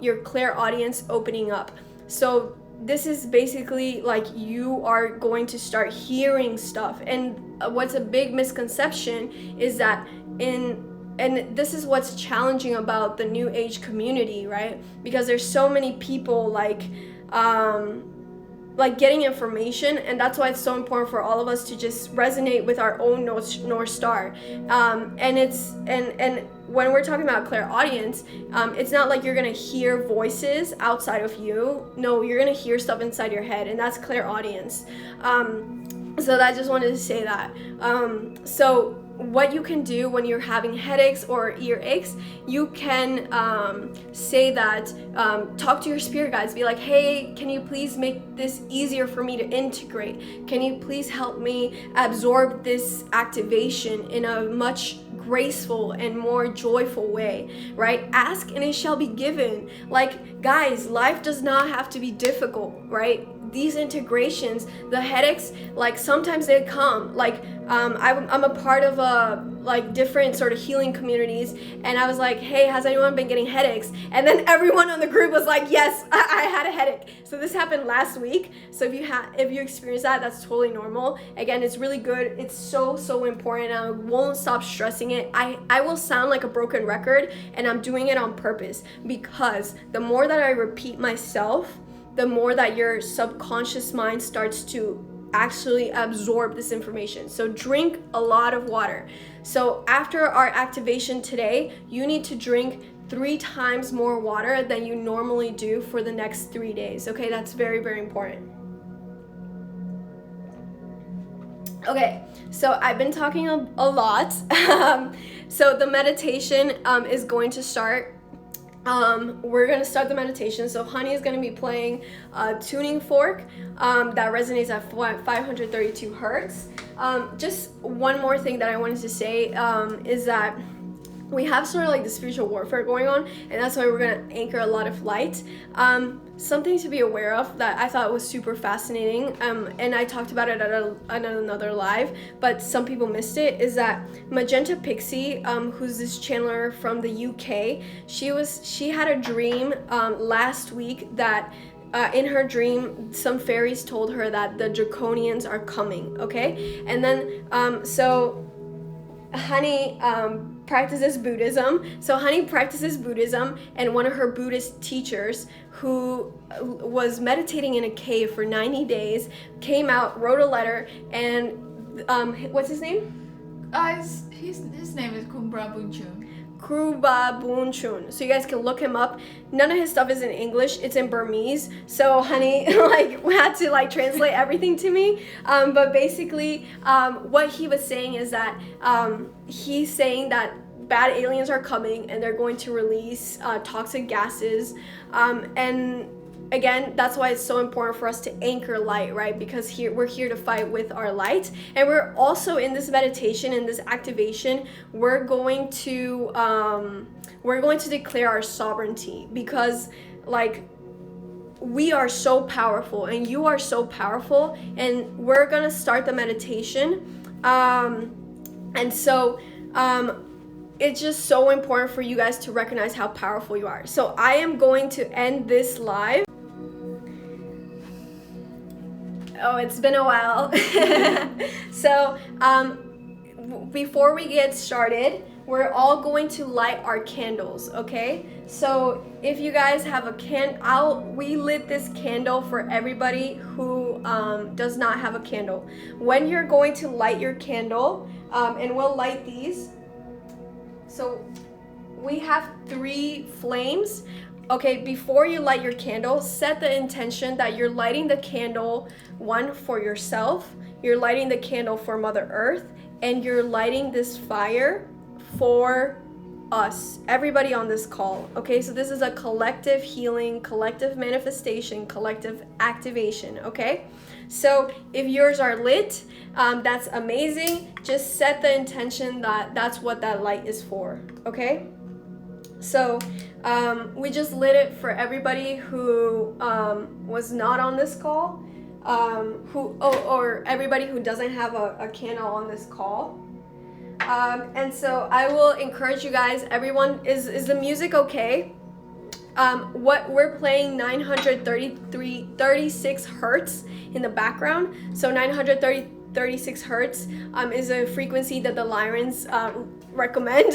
your clairaudience opening up. So this is basically like you are going to start hearing stuff. And what's a big misconception is that and this is what's challenging about the new age community, right? Because there's so many people like getting information, and that's why it's so important for all of us to just resonate with our own North Star. And when we're talking about clairaudience, it's not like you're gonna hear voices outside of you. No, you're gonna hear stuff inside your head, and that's clairaudience. So I just wanted to say that. So what you can do when you're having headaches or ear aches, you can say that, talk to your spirit guides, be like, hey, can you please make this easier for me to integrate? Can you please help me absorb this activation in a much graceful and more joyful way, right? Ask and it shall be given. Like, guys, life does not have to be difficult, right? These integrations, the headaches, like sometimes they come, like I'm a part of like different sort of healing communities, and I was like, hey, has anyone been getting headaches? And then everyone on the group was like, yes, I had a headache. So this happened last week. So if you experience that, that's totally normal. Again, it's really good. It's so important. I won't stop stressing it. I will sound like a broken record, and I'm doing it on purpose, because the more that I repeat myself, the more that your subconscious mind starts to actually absorb this information. So drink a lot of water. So after our activation today, you need to drink 3 times more water than you normally do for the next 3 days. Okay, that's very important. Okay, so I've been talking a lot. So the meditation is going to start. We're gonna start the meditation. So Honey is gonna be playing a tuning fork that resonates at 532 hertz. Just one more thing that I wanted to say is that we have sort of like the spiritual warfare going on, and that's why we're gonna anchor a lot of light. Something to be aware of that I thought was super fascinating, and I talked about it at another live, but some people missed it, is that Magenta Pixie, who's this channeler from the UK, she had a dream last week that in her dream, some fairies told her that the draconians are coming, okay? And then, so Honey practices Buddhism. So Honey practices Buddhism, and one of her Buddhist teachers, who was meditating in a cave for 90 days, came out, wrote a letter, and what's his name? His name is Kumbra Bunchun. Kruba Bunchun. So you guys can look him up. None of his stuff is in English, it's in Burmese. So Honey had to translate everything to me. But basically what he was saying is that he's saying that bad aliens are coming and they're going to release toxic gases, and again, that's why it's so important for us to anchor light, right? Because we're here to fight with our light. And we're also, in this meditation, in this activation, we're going to declare our sovereignty, because we are so powerful and you are so powerful, and we're gonna start the meditation. And so it's just so important for you guys to recognize how powerful you are. So I am going to end this live. Oh, it's been a while. So before we get started, we're all going to light our candles, okay? So if you guys have a we lit this candle for everybody who does not have a candle. When you're going to light your candle, and we'll light these. So we have 3 flames. Okay, before you light your candle, set the intention that you're lighting the candle, one, for yourself, you're lighting the candle for Mother Earth, and you're lighting this fire for us, everybody on this call. Okay, so this is a collective healing, collective manifestation, collective activation, okay? So if yours are lit, that's amazing. Just set the intention that that's what that light is for, okay? So we just lit it for everybody who was not on this call, or everybody who doesn't have a candle on this call. And so I will encourage you guys, everyone, is the music okay? What we're playing 936 hertz in the background. So 936 hertz is a frequency that the Lyrans recommend,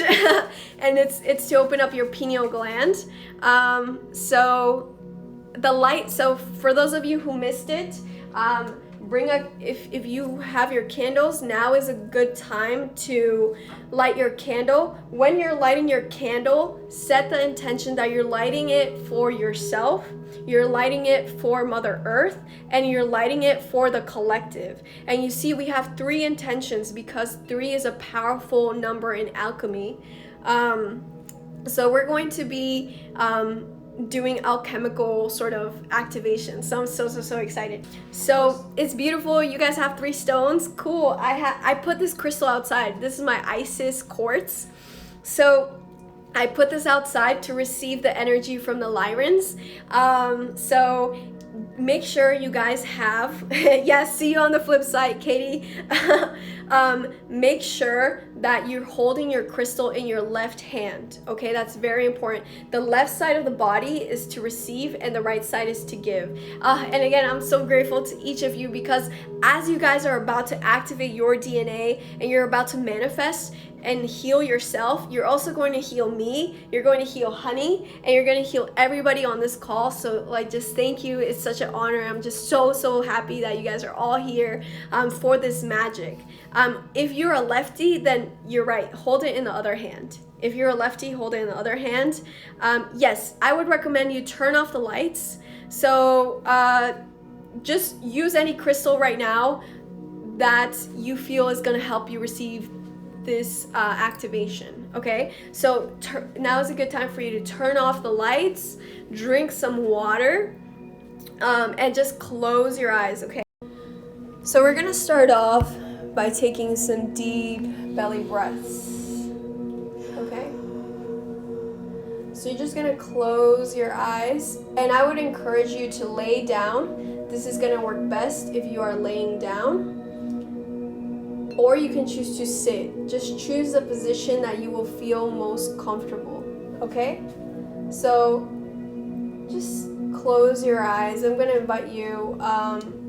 and it's to open up your pineal gland. So the light, so for those of you who missed it, if you have your candles, now is a good time to light your candle. When you're lighting your candle, set the intention that you're lighting it for yourself, you're lighting it for Mother Earth, and you're lighting it for the collective. And you see, we have 3 intentions because 3 is a powerful number in alchemy. So we're going to be doing alchemical sort of activation. So I'm so excited. So it's beautiful. You guys have 3 stones. Cool. I put this crystal outside. This is my Isis quartz. So I put this outside to receive the energy from the Lyrans. So make sure you guys have yes, see you on the flip side, Katie. Make sure that you're holding your crystal in your left hand. Okay, that's very important. The left side of the body is to receive and the right side is to give. And again, I'm so grateful to each of you because as you guys are about to activate your DNA and you're about to manifest and heal yourself, you're also going to heal me, you're going to heal Honey, and you're going to heal everybody on this call. So like, just thank you. It's such an honor. I'm just so happy that you guys are all here for this magic. If you're a lefty, then you're right, hold it in the other hand. If you're a lefty, hold it in the other hand. Yes, I would recommend you turn off the lights. So just use any crystal right now that you feel is going to help you receive this activation. Okay, so now is a good time for you to turn off the lights, drink some water, and just close your eyes. Okay, so we're gonna start off by taking some deep belly breaths. Okay, so you're just gonna close your eyes, and I would encourage you to lay down. This is gonna work best if you are laying down, or you can choose to sit. Just choose the position that you will feel most comfortable. Okay, so just close your eyes. I'm gonna invite you,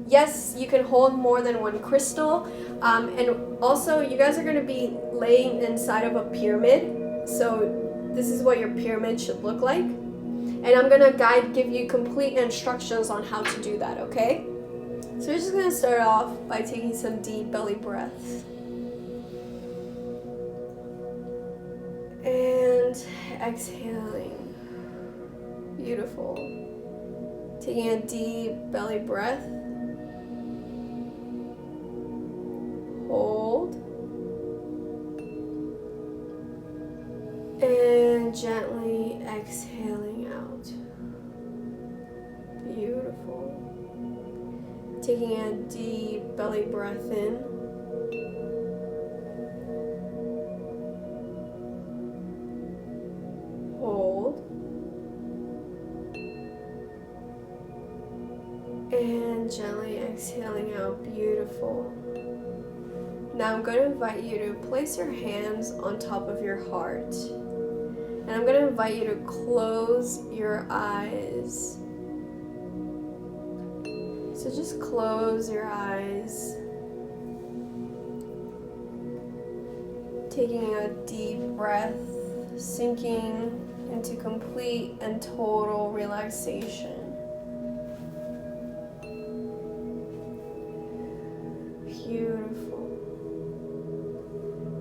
yes, you can hold more than one crystal, and also you guys are gonna be laying inside of a pyramid. So this is what your pyramid should look like, and I'm gonna give you complete instructions on how to do that. Okay, so we're just gonna start off by taking some deep belly breaths and exhaling. Beautiful. Taking a deep belly breath. Hold. And gently exhaling out. Beautiful. Taking a deep belly breath in. Hold. And gently exhaling out. Beautiful. Now I'm going to invite you to place your hands on top of your heart. And I'm going to invite you to close your eyes. So just close your eyes. Taking a deep breath, sinking into complete and total relaxation. Beautiful.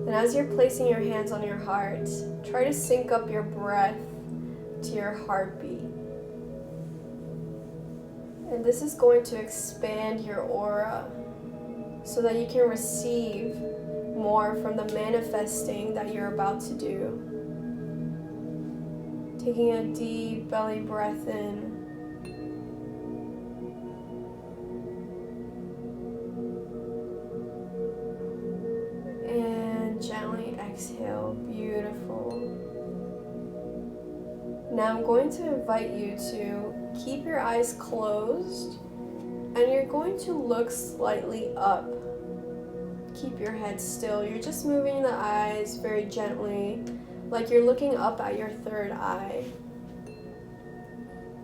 And as you're placing your hands on your heart, try to sync up your breath to your heartbeat. And this is going to expand your aura so that you can receive more from the manifesting that you're about to do. Taking a deep belly breath in. And gently exhale. Beautiful. Now I'm going to invite you to keep your eyes closed, and you're going to look slightly up. Keep your head still. You're just moving the eyes very gently, like you're looking up at your third eye.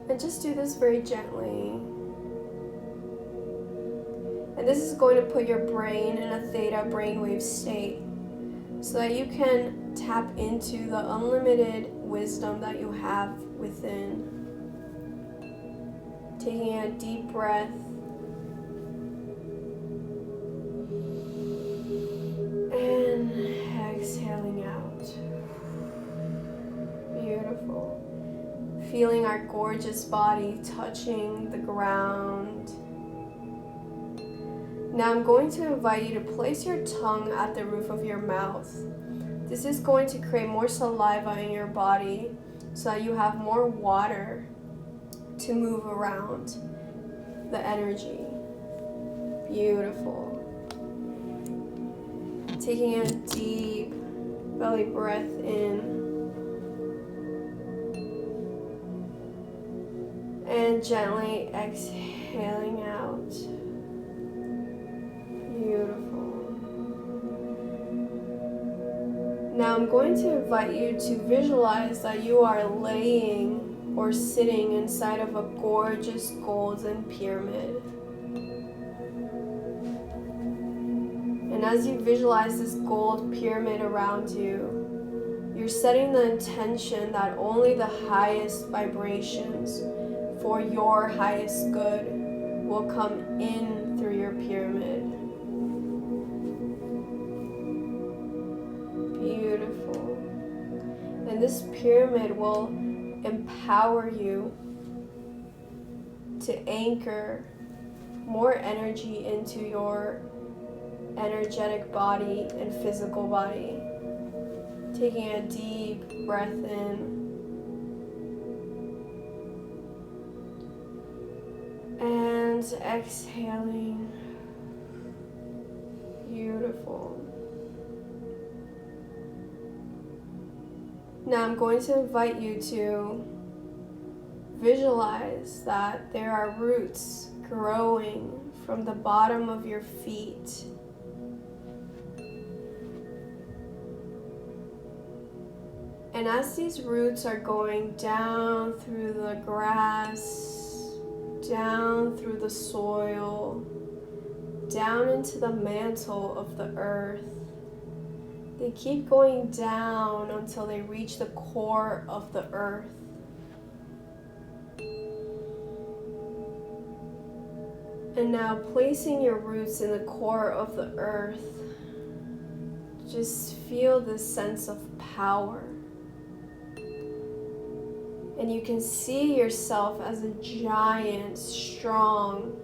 And just do this very gently. And this is going to put your brain in a theta brainwave state so that you can tap into the unlimited wisdom that you have within. Taking a deep breath feeling our gorgeous body touching the ground. Now I'm going to invite you to place your tongue at the roof of your mouth. This is going to create more saliva in your body so that you have more water to move around the energy. Beautiful. Taking a deep belly breath in. And gently exhaling out. Beautiful. Now I'm going to invite you to visualize that you are laying or sitting inside of a gorgeous golden pyramid. And as you visualize this gold pyramid around you, you're setting the intention that only the highest vibrations for your highest good will come in through your pyramid. Beautiful. And this pyramid will empower you to anchor more energy into your energetic body and physical body. Taking a deep breath in. And exhaling. Beautiful. Now I'm going to invite you to visualize that there are roots growing from the bottom of your feet. And as these roots are going down through the grass, down through the soil, down into the mantle of the earth, they keep going down until they reach the core of the earth. And now placing your roots in the core of the earth, just feel this sense of power. And you can see yourself as a giant, strong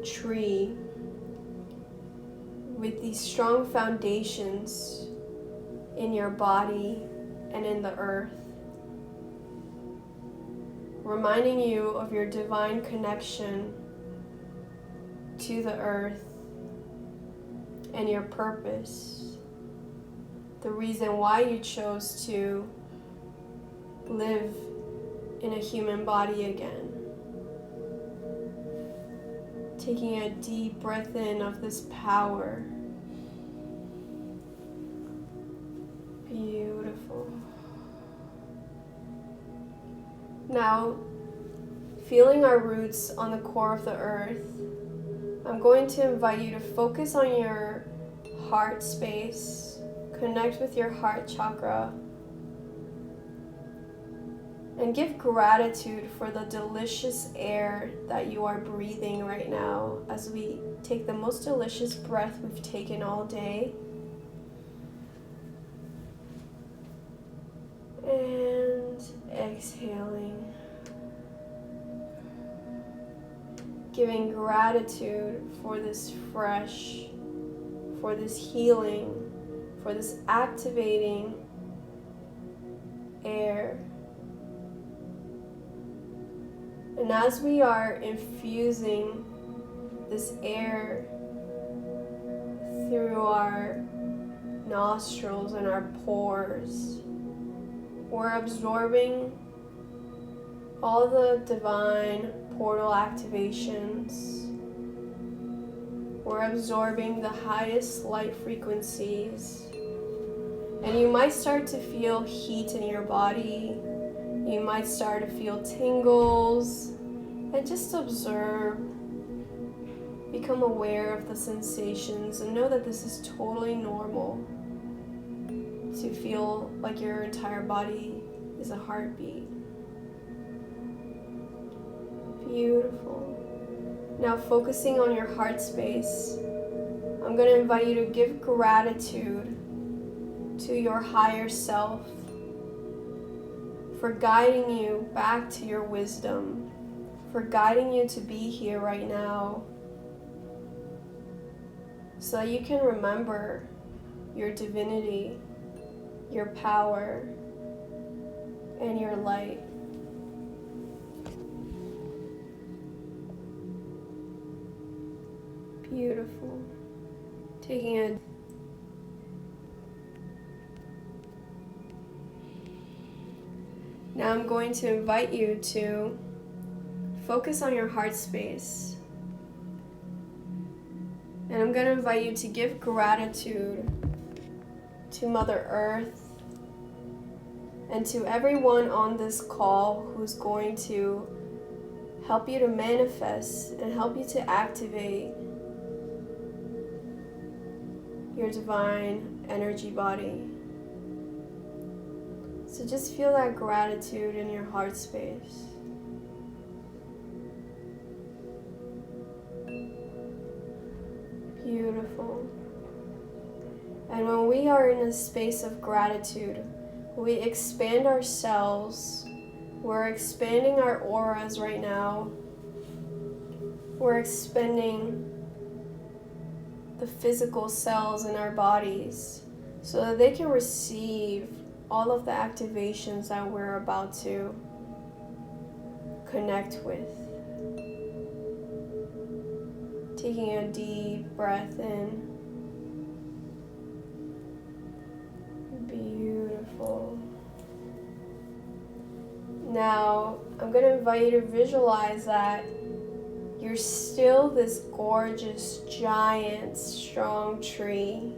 tree with these strong foundations in your body and in the earth, reminding you of your divine connection to the earth and your purpose, the reason why you chose to live in a human body again. Taking a deep breath in of this power. Beautiful. Now, feeling our roots on the core of the earth, I'm going to invite you to focus on your heart space, connect with your heart chakra, and give gratitude for the delicious air that you are breathing right now as we take the most delicious breath we've taken all day. And exhaling. Giving gratitude for this fresh, for this healing, for this activating air. And as we are infusing this air through our nostrils and our pores, we're absorbing all the divine portal activations. We're absorbing the highest light frequencies. And you might start to feel heat in your body. You might start to feel tingles, and just observe, become aware of the sensations, and know that this is totally normal to feel like your entire body is a heartbeat. Beautiful. Now focusing on your heart space, I'm going to invite you to give gratitude to your higher self for guiding you back to your wisdom, for guiding you to be here right now, so that you can remember your divinity, your power, and your light. Beautiful. Taking a Now I'm going to invite you to focus on your heart space. And I'm going to invite you to give gratitude to Mother Earth and to everyone on this call who's going to help you to manifest and help you to activate your divine energy body. So just feel that gratitude in your heart space. Beautiful. And when we are in a space of gratitude, we expand ourselves. We're expanding our auras right now. We're expanding the physical cells in our bodies so that they can receive all of the activations that we're about to connect with. Taking a deep breath in. Beautiful. Now, I'm going to invite you to visualize that you're still this gorgeous, giant, strong tree.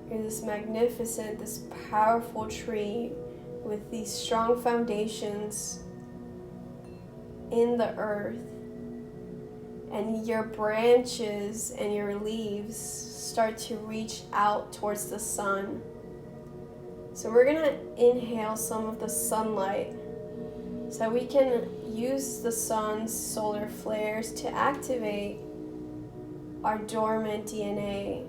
You're this magnificent, this powerful tree with these strong foundations in the earth. And your branches and your leaves start to reach out towards the sun. So we're going to inhale some of the sunlight so we can use the sun's solar flares to activate our dormant DNA.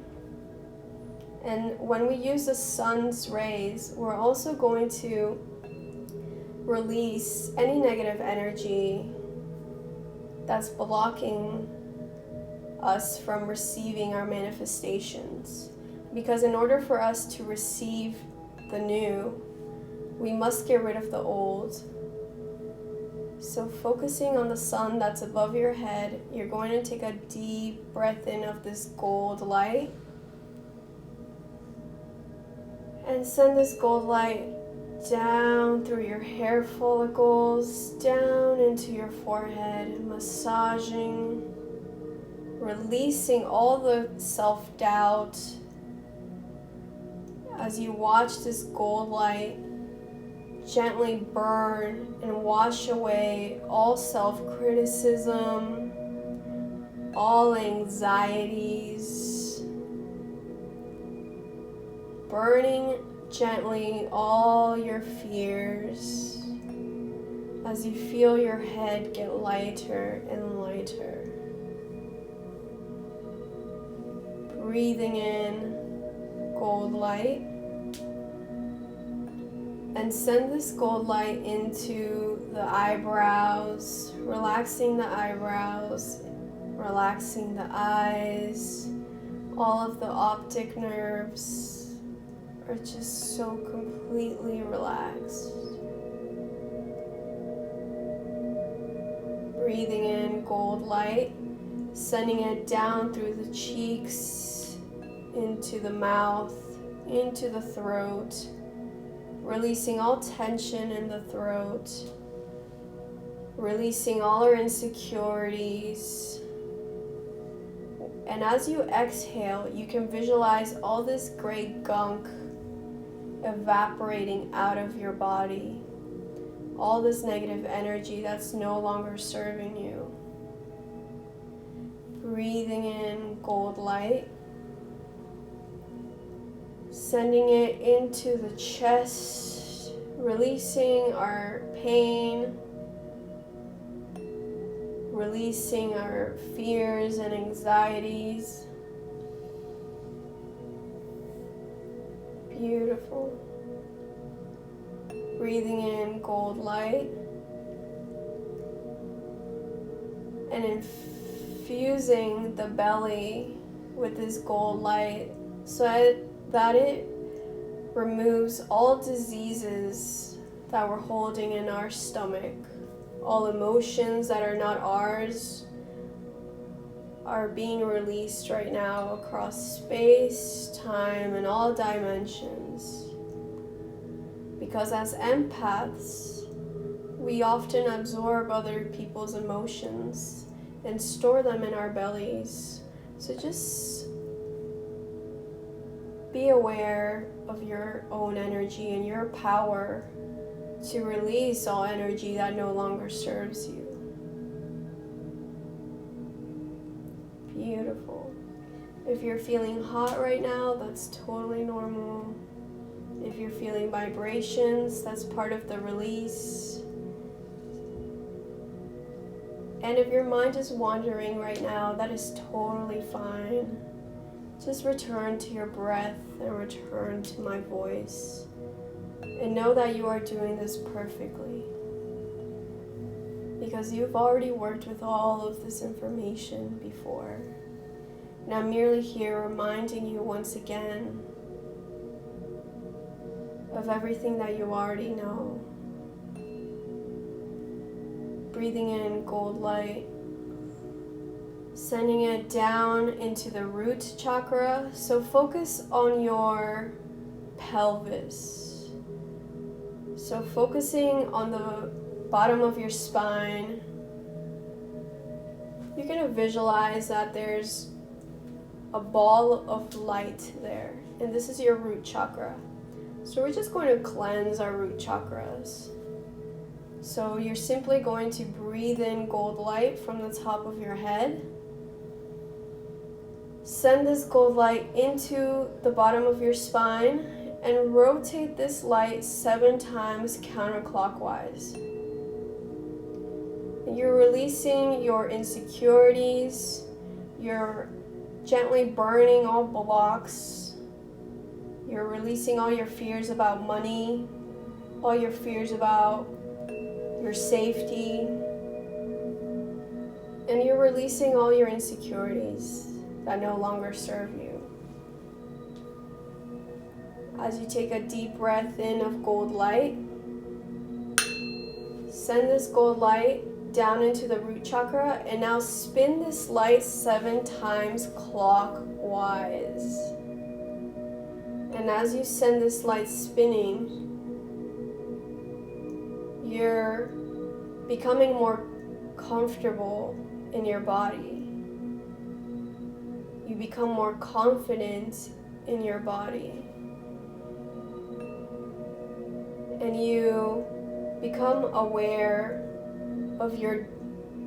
And when we use the sun's rays, we're also going to release any negative energy that's blocking us from receiving our manifestations. Because in order for us to receive the new, we must get rid of the old. So focusing on the sun that's above your head, you're going to take a deep breath in of this gold light. And send this gold light down through your hair follicles, down into your forehead, massaging, releasing all the self-doubt as you watch this gold light gently burn and wash away all self-criticism, all anxieties, burning gently all your fears as you feel your head get lighter and lighter. Breathing in gold light, and send this gold light into the eyebrows, relaxing the eyebrows, relaxing the eyes. All of the optic nerves are just so completely relaxed. Breathing in gold light, sending it down through the cheeks, into the mouth, into the throat, releasing all tension in the throat, releasing all our insecurities. And as you exhale, you can visualize all this gray gunk evaporating out of your body, all this negative energy that's no longer serving you. Breathing in gold light, sending it into the chest, releasing our pain, releasing our fears and anxieties. Beautiful. Breathing in gold light and infusing the belly with this gold light so that it removes all diseases that we're holding in our stomach. All emotions that are not ours are being released right now across space, time, and all dimensions. Because as empaths, we often absorb other people's emotions and store them in our bellies. So just be aware of your own energy and your power to release all energy that no longer serves you. Beautiful. If you're feeling hot right now, that's totally normal. If you're feeling vibrations, that's part of the release. And if your mind is wandering right now, that is totally fine. Just return to your breath and return to my voice. And know that you are doing this perfectly. Because you've already worked with all of this information before. And I'm merely here reminding you once again of everything that you already know. Breathing in gold light, sending it down into the root chakra. So focus on your pelvis. So focusing on the bottom of your spine, you're going to visualize that there's a ball of light there, and this is your root chakra. So we're just going to cleanse our root chakras. So you're simply going to breathe in gold light from the top of your head. Send this gold light into the bottom of your spine and rotate this light 7 times counterclockwise. You're releasing your insecurities. You're gently burning all blocks. You're releasing all your fears about money, all your fears about your safety, and you're releasing all your insecurities that no longer serve you. As you take a deep breath in of gold light, send this gold light down into the root chakra, and now spin this light 7 times clockwise. And as you send this light spinning, you're becoming more comfortable in your body. You become more confident in your body. And you become aware of your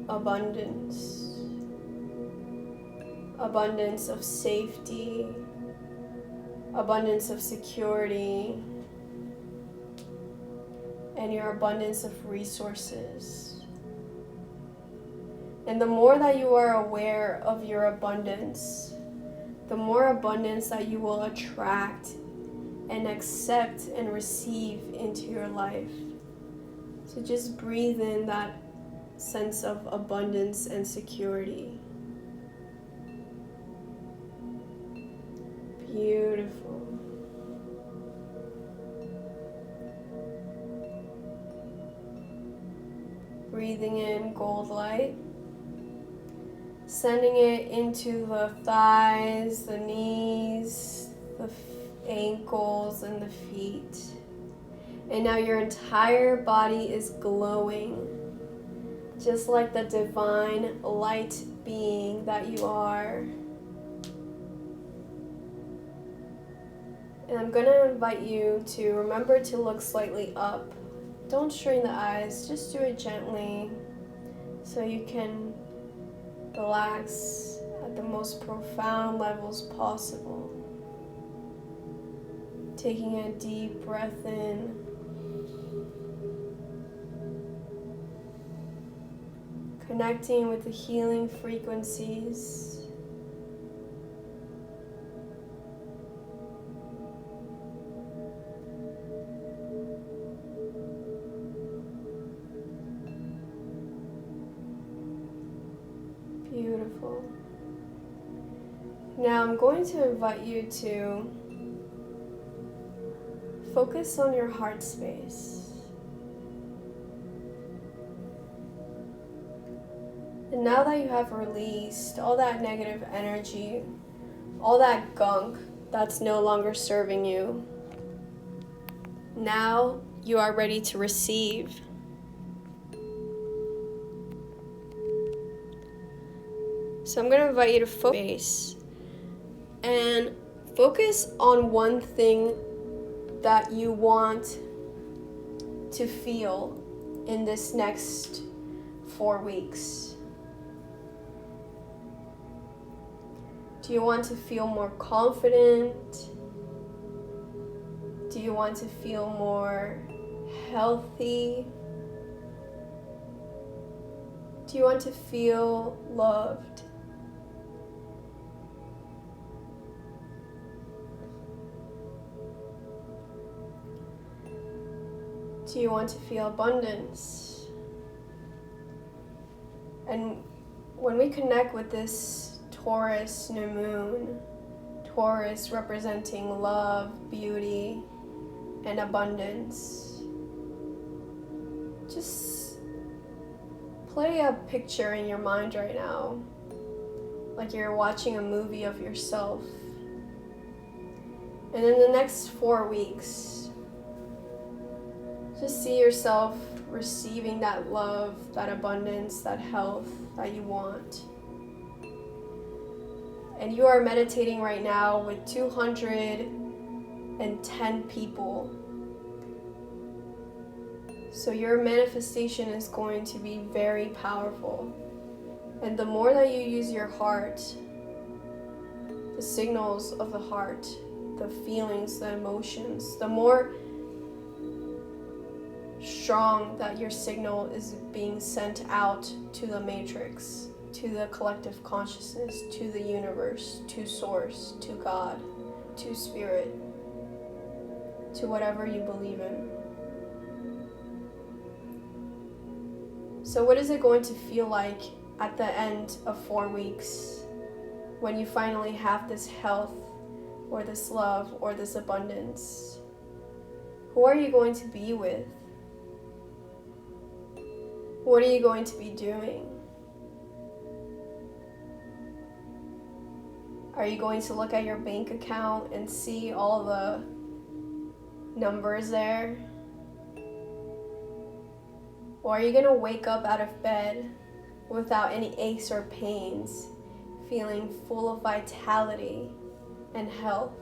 abundance. Abundance of safety, abundance of security, and your abundance of resources. And the more that you are aware of your abundance, the more abundance that you will attract and accept and receive into your life. So just breathe in that sense of abundance and security. Beautiful. Breathing in gold light, sending it into the thighs, the knees, the ankles, and the feet. And now your entire body is glowing, just like the divine light being that you are. And I'm going to invite you to remember to look slightly up. Don't strain the eyes, just do it gently so you can relax at the most profound levels possible. Taking a deep breath in. Connecting with the healing frequencies. Beautiful. Now I'm going to invite you to focus on your heart space. And now that you have released all that negative energy, all that gunk that's no longer serving you, now you are ready to receive. So I'm going to invite you to focus and focus on one thing that you want to feel in this next 4 weeks. Do you want to feel more confident? Do you want to feel more healthy? Do you want to feel loved? Do you want to feel abundance? And when we connect with this Taurus new moon, Taurus representing love, beauty, and abundance, just play a picture in your mind right now, like you're watching a movie of yourself. And in the next 4 weeks, just see yourself receiving that love, that abundance, that health that you want. And you are meditating right now with 210 people. So your manifestation is going to be very powerful. And the more that you use your heart, the signals of the heart, the feelings, the emotions, the more strong that your signal is being sent out to the matrix, to the collective consciousness, to the universe, to source, to God, to spirit, to whatever you believe in. So what is it going to feel like at the end of 4 weeks when you finally have this health or this love or this abundance? Who are you going to be with? What are you going to be doing? Are you going to look at your bank account and see all the numbers there? Or are you going to wake up out of bed without any aches or pains, feeling full of vitality and health?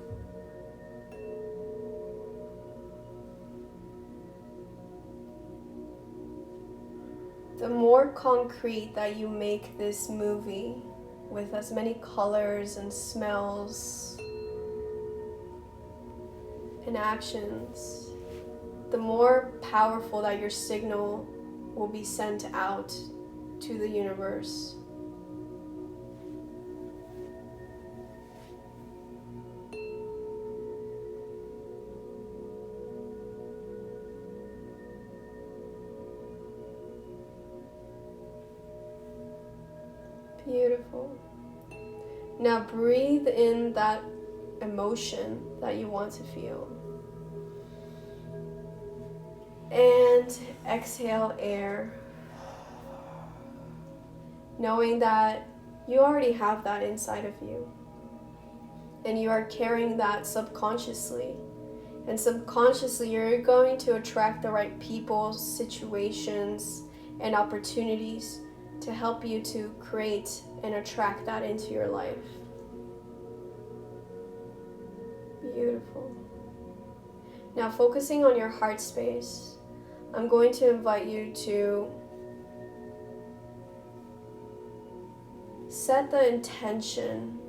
The more concrete that you make this movie with as many colors and smells and actions, the more powerful that your signal will be sent out to the universe. Beautiful. Now breathe in that emotion that you want to feel. And exhale air, knowing that you already have that inside of you. And you are carrying that subconsciously. And subconsciously, you're going to attract the right people, situations, and opportunities to help you to create and attract that into your life. Beautiful. Now, focusing on your heart space, I'm going to invite you to set the intention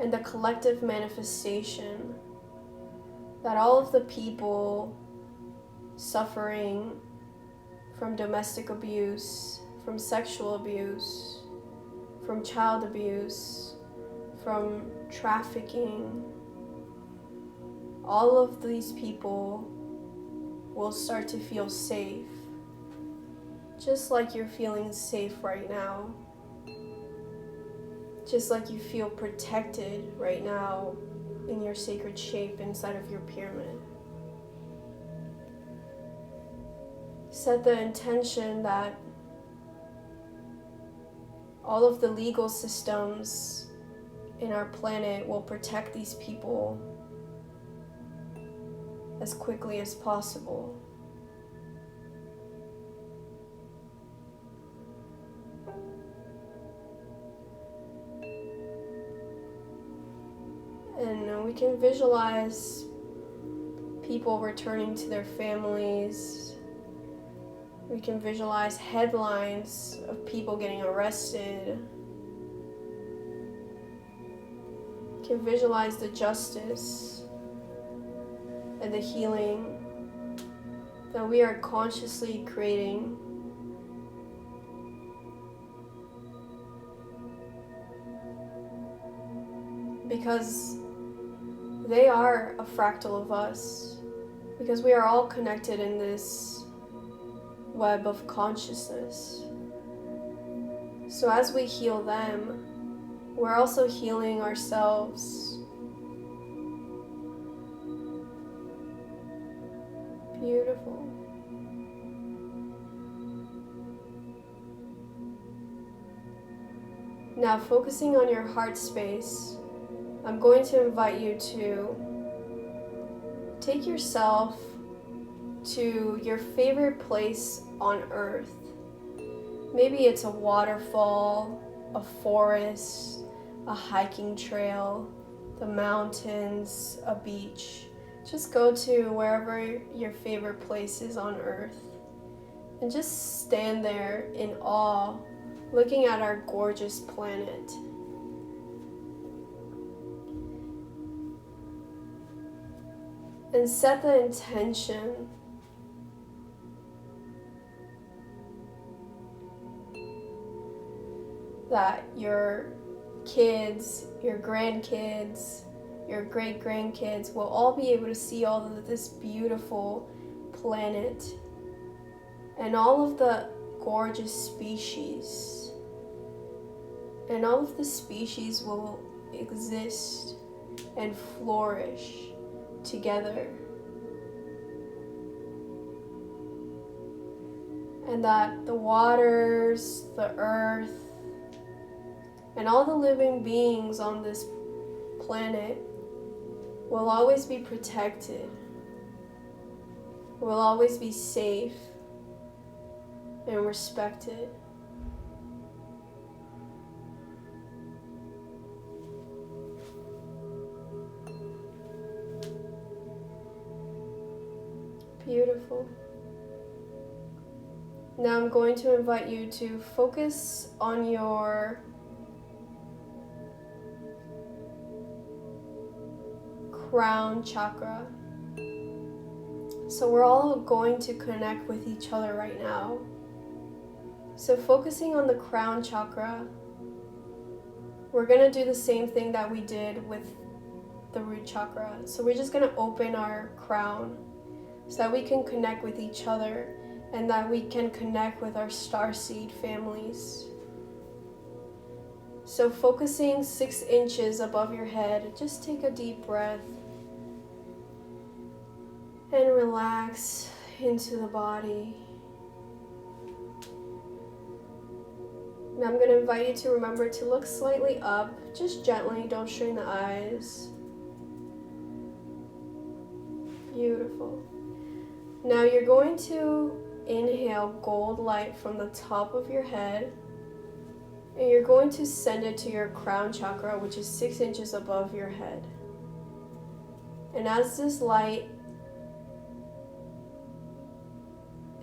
and the collective manifestation that all of the people suffering from domestic abuse, from sexual abuse, from child abuse, from trafficking, all of these people will start to feel safe, just like you're feeling safe right now. Just like you feel protected right now in your sacred shape inside of your pyramid. Set the intention that all of the legal systems in our planet will protect these people as quickly as possible. And we can visualize people returning to their families. We can visualize headlines of people getting arrested. We can visualize the justice and the healing that we are consciously creating. Because they are a fractal of us. Because we are all connected in this web of consciousness. So as we heal them, we're also healing ourselves. Beautiful. Now, focusing on your heart space, I'm going to invite you to take yourself to your favorite place on earth. Maybe it's a waterfall, a forest, a hiking trail, the mountains, a beach. Just go to wherever your favorite place is on earth and just stand there in awe, looking at our gorgeous planet. And set the intention that your kids, your grandkids, your great-grandkids will all be able to see all of this beautiful planet and all of the gorgeous species. And all of the species will exist and flourish together. And that the waters, the earth, and all the living beings on this planet will always be protected, will always be safe and respected. Beautiful. Now I'm going to invite you to focus on your crown chakra. So we're all going to connect with each other right now. So focusing on the crown chakra, we're going to do the same thing that we did with the root chakra. So we're just going to open our crown so that we can connect with each other and that we can connect with our starseed families. So focusing 6 inches above your head, just take a deep breath and relax into the body. Now I'm going to invite you to remember to look slightly up, just gently, don't strain the eyes. Beautiful. Now you're going to inhale gold light from the top of your head, and you're going to send it to your crown chakra, which is 6 inches above your head. And as this light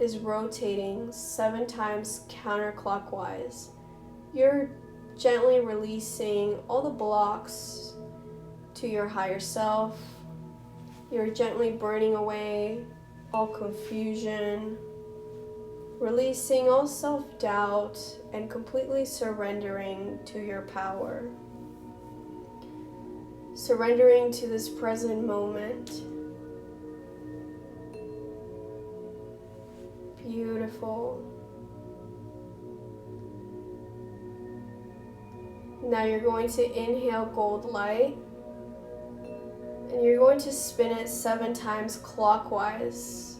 is rotating 7 times counterclockwise, you're gently releasing all the blocks to your higher self. You're gently burning away all confusion, releasing all self-doubt, and completely surrendering to your power. Surrendering to this present moment. Beautiful. Now you're going to inhale gold light, and you're going to spin it 7 times clockwise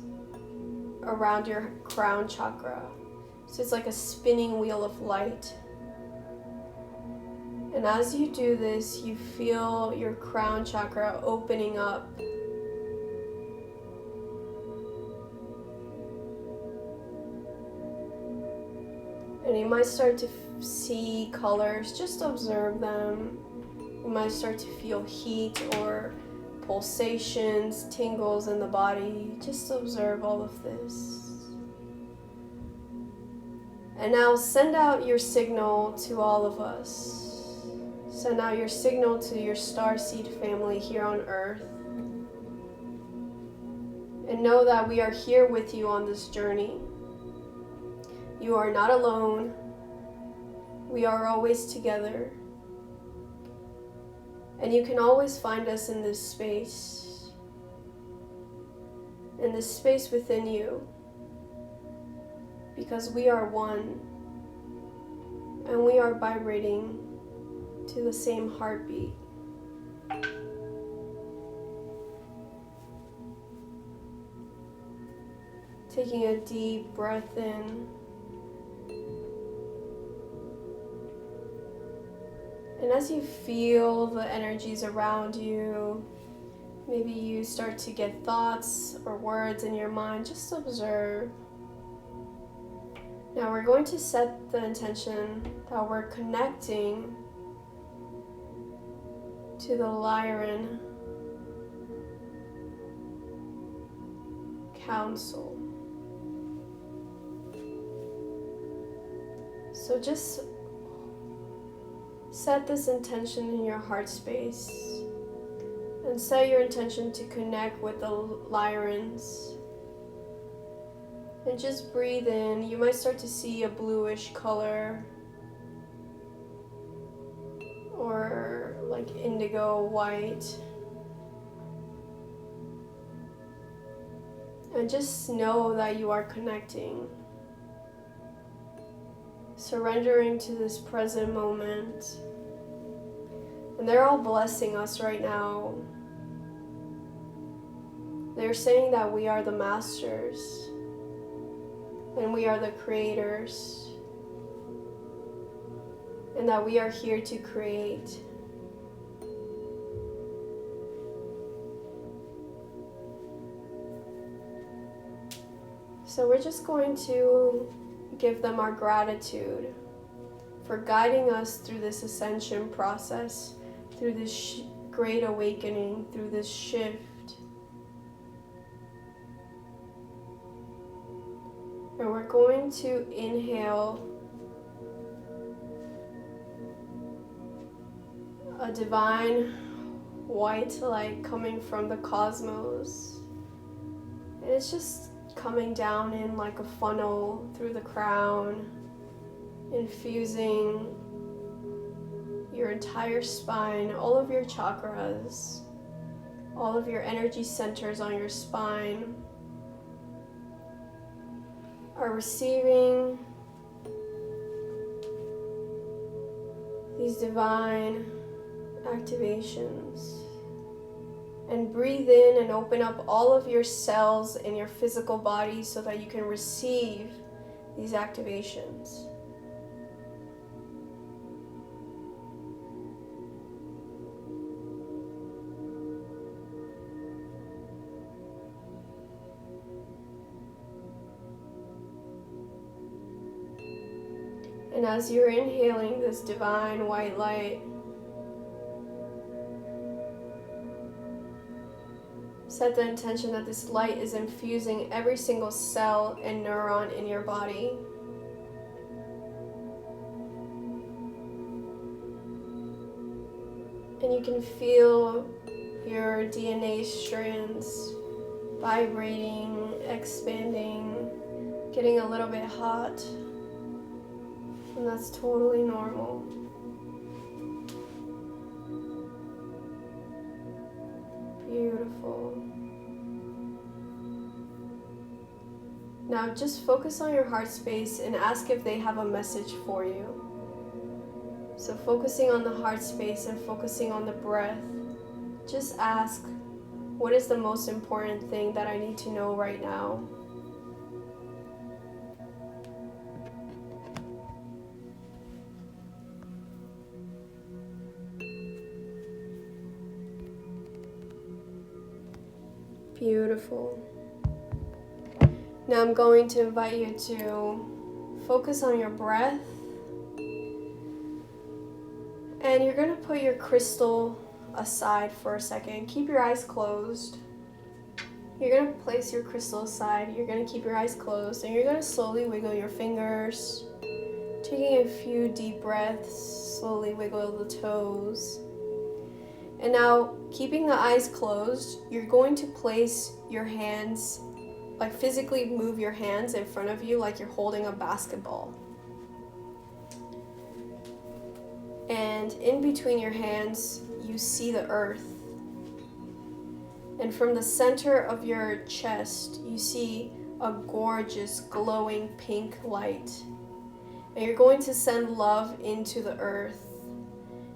around your crown chakra. So it's like a spinning wheel of light. And as you do this, you feel your crown chakra opening up. And you might start to see colors, just observe them. You might start to feel heat or pulsations, tingles in the body. Just observe all of this. And now send out your signal to all of us. Send out your signal to your Starseed family here on Earth. And know that we are here with you on this journey. You are not alone. We are always together. And you can always find us in this space within you, because we are one, and we are vibrating to the same heartbeat. Taking a deep breath in. And as you feel the energies around you, maybe you start to get thoughts or words in your mind, just observe. Now we're going to set the intention that we're connecting to the Lyran Council. So just set this intention in your heart space and set your intention to connect with the Lyrans. And just breathe in. You might start to see a bluish color or like indigo white. And just know that you are connecting. Surrendering to this present moment. And they're all blessing us right now. They're saying that we are the masters and we are the creators, and that we are here to create. So we're just going to give them our gratitude for guiding us through this ascension process, through this great awakening, through this shift. And we're going to inhale a divine white light coming from the cosmos. And it's just coming down in like a funnel through the crown, infusing your entire spine, all of your chakras, all of your energy centers on your spine are receiving these divine activations. And breathe in and open up all of your cells in your physical body so that you can receive these activations. And as you're inhaling this divine white light, set the intention that this light is infusing every single cell and neuron in your body. And you can feel your DNA strands vibrating, expanding, getting a little bit hot. And that's totally normal. Beautiful. Now just focus on your heart space and ask if they have a message for you. So focusing on the heart space and focusing on the breath, just ask, what is the most important thing that I need to know right now? Beautiful. Now I'm going to invite you to focus on your breath. And you're going to put your crystal aside for a second. Keep your eyes closed. You're going to place your crystal aside. You're going to keep your eyes closed. And you're going to slowly wiggle your fingers. Taking a few deep breaths. Slowly wiggle the toes. And now, keeping the eyes closed, you're going to place your hands, like physically move your hands in front of you like you're holding a basketball. And in between your hands, you see the earth. And from the center of your chest, you see a gorgeous glowing pink light. And you're going to send love into the earth.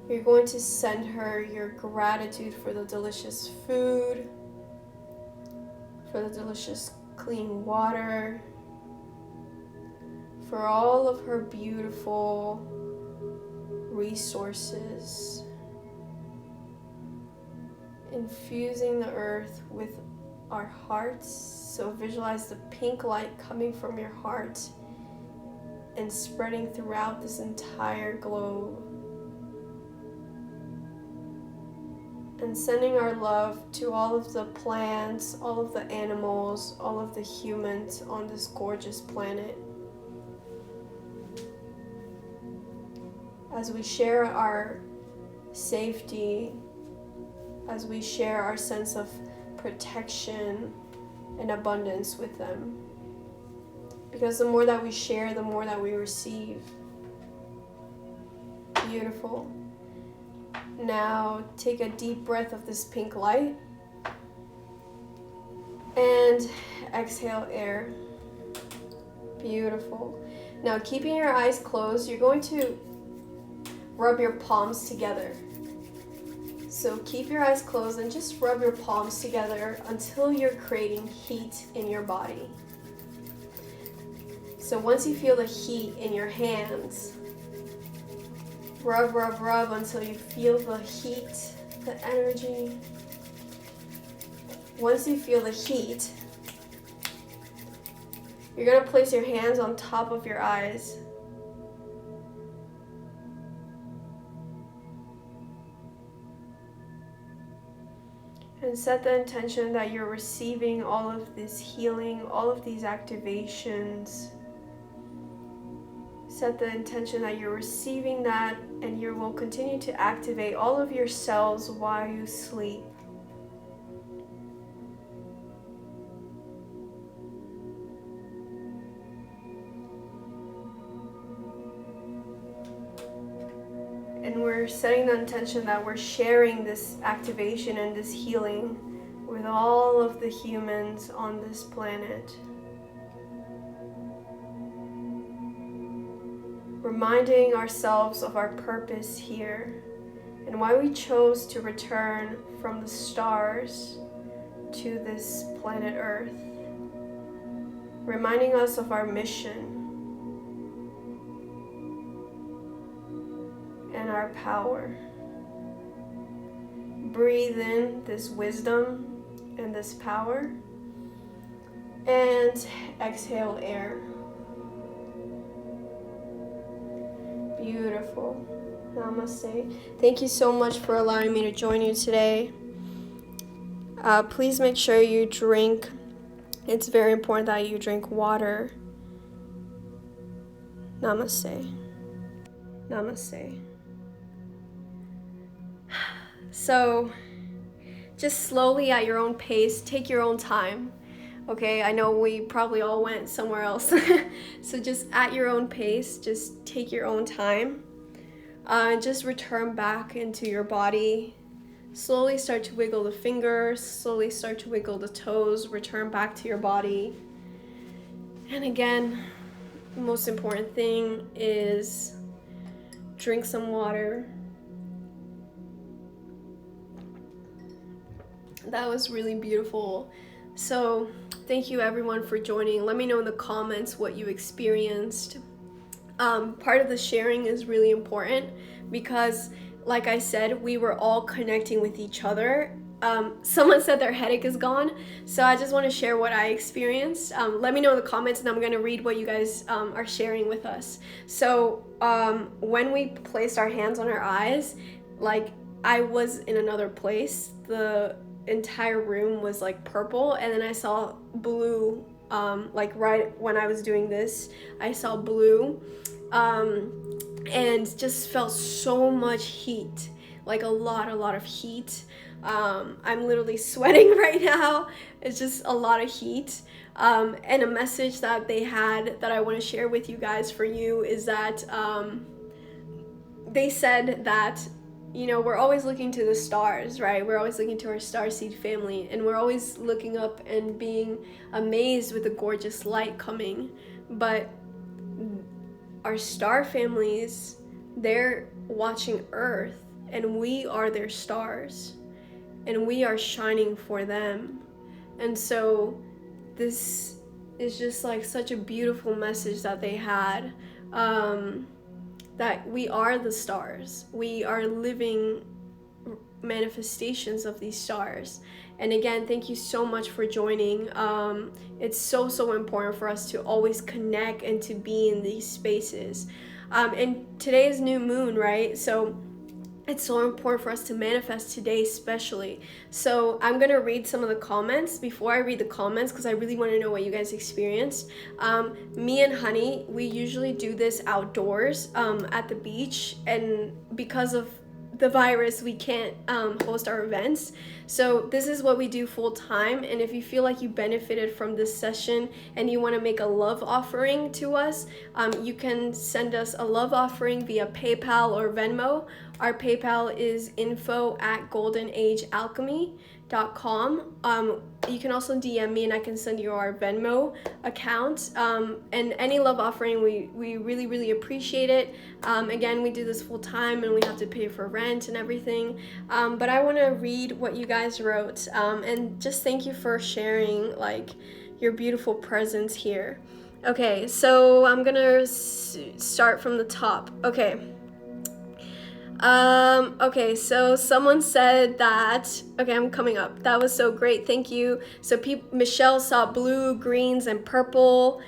You're going to send her your gratitude for the delicious food, for the delicious clean water, for all of her beautiful resources. Infusing the earth with our hearts. So visualize the pink light coming from your heart and spreading throughout this entire globe. And sending our love to all of the plants, all of the animals, all of the humans on this gorgeous planet. As we share our safety, as we share our sense of protection and abundance with them. Because the more that we share, the more that we receive. Beautiful. Now take a deep breath of this pink light and exhale air. Beautiful. Now keeping your eyes closed, you're going to rub your palms together. So keep your eyes closed and just rub your palms together until you're creating heat in your body. So once you feel the heat in your hands, rub, rub, rub until you feel the heat, the energy. Once you feel the heat, you're going to place your hands on top of your eyes. And set the intention that you're receiving all of this healing, all of these activations. Set the intention that you're receiving that, and you will continue to activate all of your cells while you sleep. And we're setting the intention that we're sharing this activation and this healing with all of the humans on this planet. Reminding ourselves of our purpose here and why we chose to return from the stars to this planet Earth. Reminding us of our mission and our power. Breathe in this wisdom and this power and exhale air. Beautiful. Namaste. Thank you so much for allowing me to join you today. Please make sure you drink. It's very important that you drink water. Namaste. Namaste. So, just slowly at your own pace, take your own time. Okay, I know we probably all went somewhere else. So just at your own pace, just take your own time. Just return back into your body. Slowly start to wiggle the fingers, slowly start to wiggle the toes, return back to your body. And again, the most important thing is drink some water. That was really beautiful. So thank you everyone for joining. Let me know in the comments what you experienced. Part of the sharing is really important because, like I said, we were all connecting with each other. Someone said their headache is gone, so I just want to share what I experienced. Let me know in the comments, and I'm going to read what you guys are sharing with us. So when we placed our hands on our eyes, like, I was in another place. The entire room was like purple, and then I saw blue, like right when I was doing this, I saw blue, and just felt so much heat, like a lot of heat. I'm literally sweating right now. It's just a lot of heat. And a message that they had that I want to share with you guys for you is that they said that, you know, we're always looking to the stars, right? We're always looking to our Starseed family, and we're always looking up and being amazed with the gorgeous light coming. But our star families, they're watching Earth, and we are their stars, and we are shining for them. And so this is just like such a beautiful message that they had, that we are the stars. We are living manifestations of these stars. And again, thank you so much for joining. It's so important for us to always connect and to be in these spaces. And today is new moon, right? So it's so important for us to manifest today, especially. So I'm gonna read some of the comments before I read the comments, because I really want to know what you guys experienced. Me and Honey, we usually do this outdoors at the beach, and because of the virus, we can't host our events. So this is what we do full time. And if you feel like you benefited from this session and you want to make a love offering to us, you can send us a love offering via PayPal or Venmo. Our PayPal is info@goldenagealchemy.com. You can also DM me and I can send you our Venmo account. And any love offering, we really appreciate it. Again, we do this full time and we have to pay for rent and everything. But I want to read what you guys wrote, and just thank you for sharing like your beautiful presence here. Okay, so I'm gonna start from the top. Okay, so someone said that, okay, I'm coming up. That was so great, thank you. So Michelle saw blue, greens, and purple.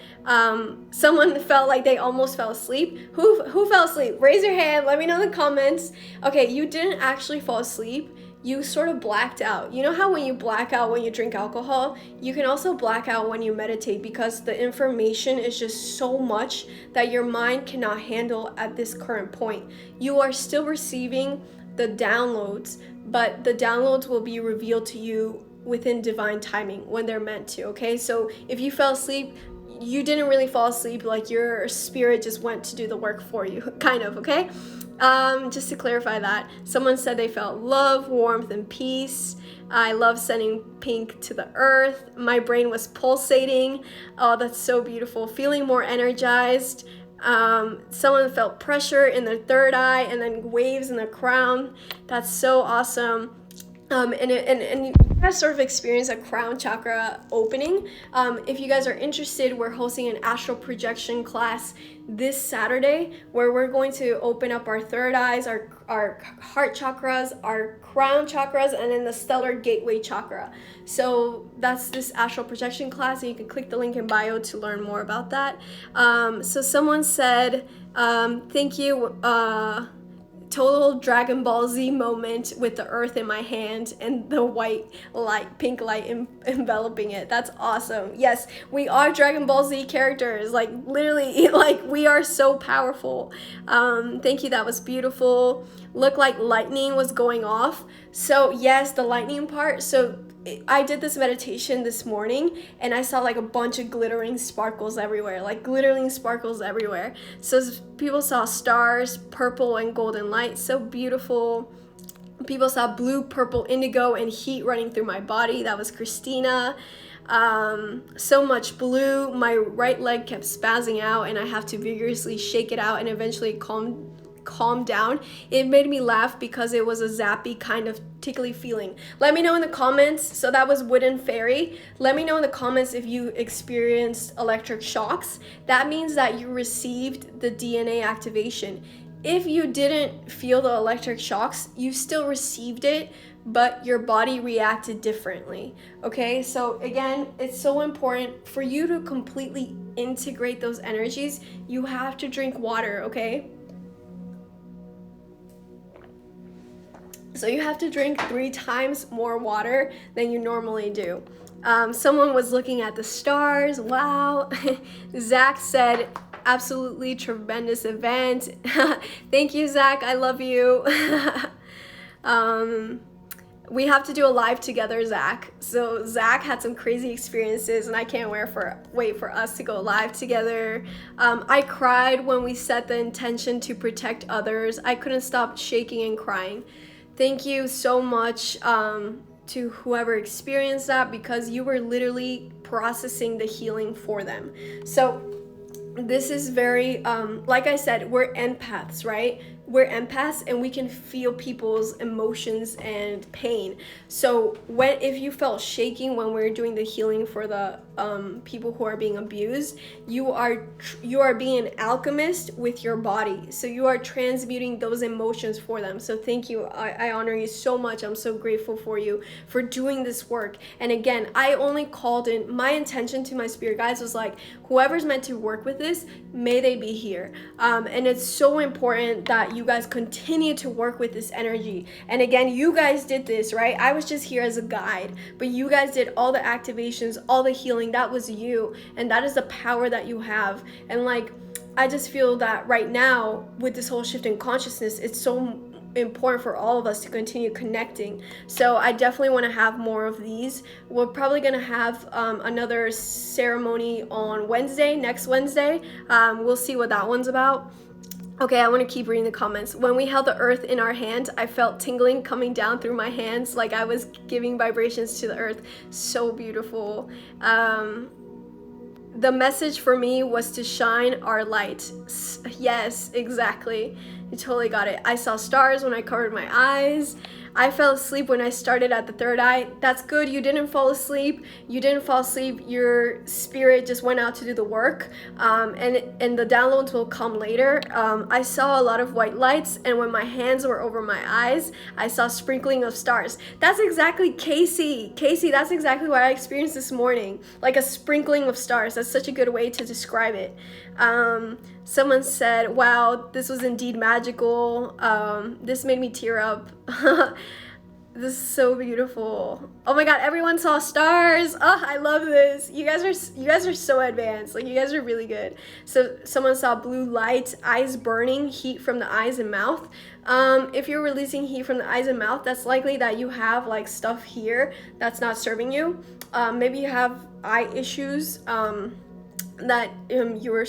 Someone felt like they almost fell asleep. Who fell asleep? Raise your hand, let me know in the comments. Okay, you didn't actually fall asleep. You sort of blacked out. You know how when you black out when you drink alcohol, you can also black out when you meditate, because the information is just so much that your mind cannot handle at this current point. You are still receiving the downloads, but the downloads will be revealed to you within divine timing when they're meant to, okay? So if you fell asleep, you didn't really fall asleep, like your spirit just went to do the work for you, kind of, okay? Just to clarify that, someone said they felt love, warmth, and peace. I love sending pink to the earth. My brain was pulsating. Oh, that's so beautiful. Feeling more energized. Someone felt pressure in their third eye and then waves in their crown. That's so awesome. And you guys sort of experience a crown chakra opening. If you guys are interested, we're hosting an astral projection class this Saturday where we're going to open up our third eyes, our heart chakras, our crown chakras, and then the stellar gateway chakra. So that's this astral projection class, and you can click the link in bio to learn more about that. So someone said, thank you, total Dragon Ball Z moment with the earth in my hand and the white light, pink light enveloping it. That's awesome. Yes, we are Dragon Ball Z characters, like literally, like we are so powerful. Thank you, that was beautiful. Looked like lightning was going off. So yes, the lightning part. So I did this meditation this morning and I saw like a bunch of glittering sparkles everywhere, So people saw stars, purple and golden light, so beautiful. People saw blue, purple, indigo, and heat running through my body. That was Christina. So much blue. My right leg kept spazzing out and I have to vigorously shake it out, and eventually calmed calm down. It made me laugh because it was a zappy kind of tickly feeling. Let me know in the comments. So that was Wooden Fairy. Let me know in the comments if you experienced electric shocks. That means that you received the DNA activation. If you didn't feel the electric shocks, you still received it, but your body reacted differently. Okay, so again, it's so important for you to completely integrate those energies. You have to drink water, okay? So you have to drink 3 times more water than you normally do. Someone was looking at the stars. Wow. Zach said, absolutely tremendous event. Thank you, Zach. I love you. We have to do a live together, Zach. So Zach had some crazy experiences, and I can't wait for us to go live together. I cried when we set the intention to protect others. I couldn't stop shaking and crying. Thank you so much to whoever experienced that, because you were literally processing the healing for them. So this is very, like I said, we're empaths, right? We're empaths, and we can feel people's emotions and pain. So if you felt shaking when we're doing the healing for the people who are being abused, you are being an alchemist with your body. So you are transmuting those emotions for them. So thank you. I honor you so much. I'm so grateful for you for doing this work. And again, I only called in, my intention to my spirit guides was like, whoever's meant to work with this, may they be here. And it's so important that you guys continue to work with this energy. And again, you guys did this, right? I was just here as a guide, but you guys did all the activations, all the healing. That was you, and that is the power that you have. And like, I just feel that right now with this whole shift in consciousness, it's so important for all of us to continue connecting. So I definitely want to have more of these. We're probably going to have another ceremony on Wednesday, next Wednesday. We'll see what that one's about. Okay, I want to keep reading the comments. When we held the earth in our hand, I felt tingling coming down through my hands, like I was giving vibrations to the earth. So beautiful. The message for me was to shine our light. Yes, exactly. You totally got it. I saw stars when I covered my eyes. I fell asleep when I started at the third eye. That's good. You didn't fall asleep. You didn't fall asleep. Your spirit just went out to do the work. And the downloads will come later. I saw a lot of white lights, and when my hands were over my eyes, I saw sprinkling of stars. That's exactly Casey. Casey, that's exactly what I experienced this morning. Like a sprinkling of stars. That's such a good way to describe it. Someone said, wow, this was indeed magical. This made me tear up. This is so beautiful. Oh my god, everyone saw stars. Oh, I love this. You guys are so advanced. Like, you guys are really good. So someone saw blue light, eyes burning, heat from the eyes and mouth. If you're releasing heat from the eyes and mouth, that's likely that you have like stuff here that's not serving you. Maybe you have eye issues that you were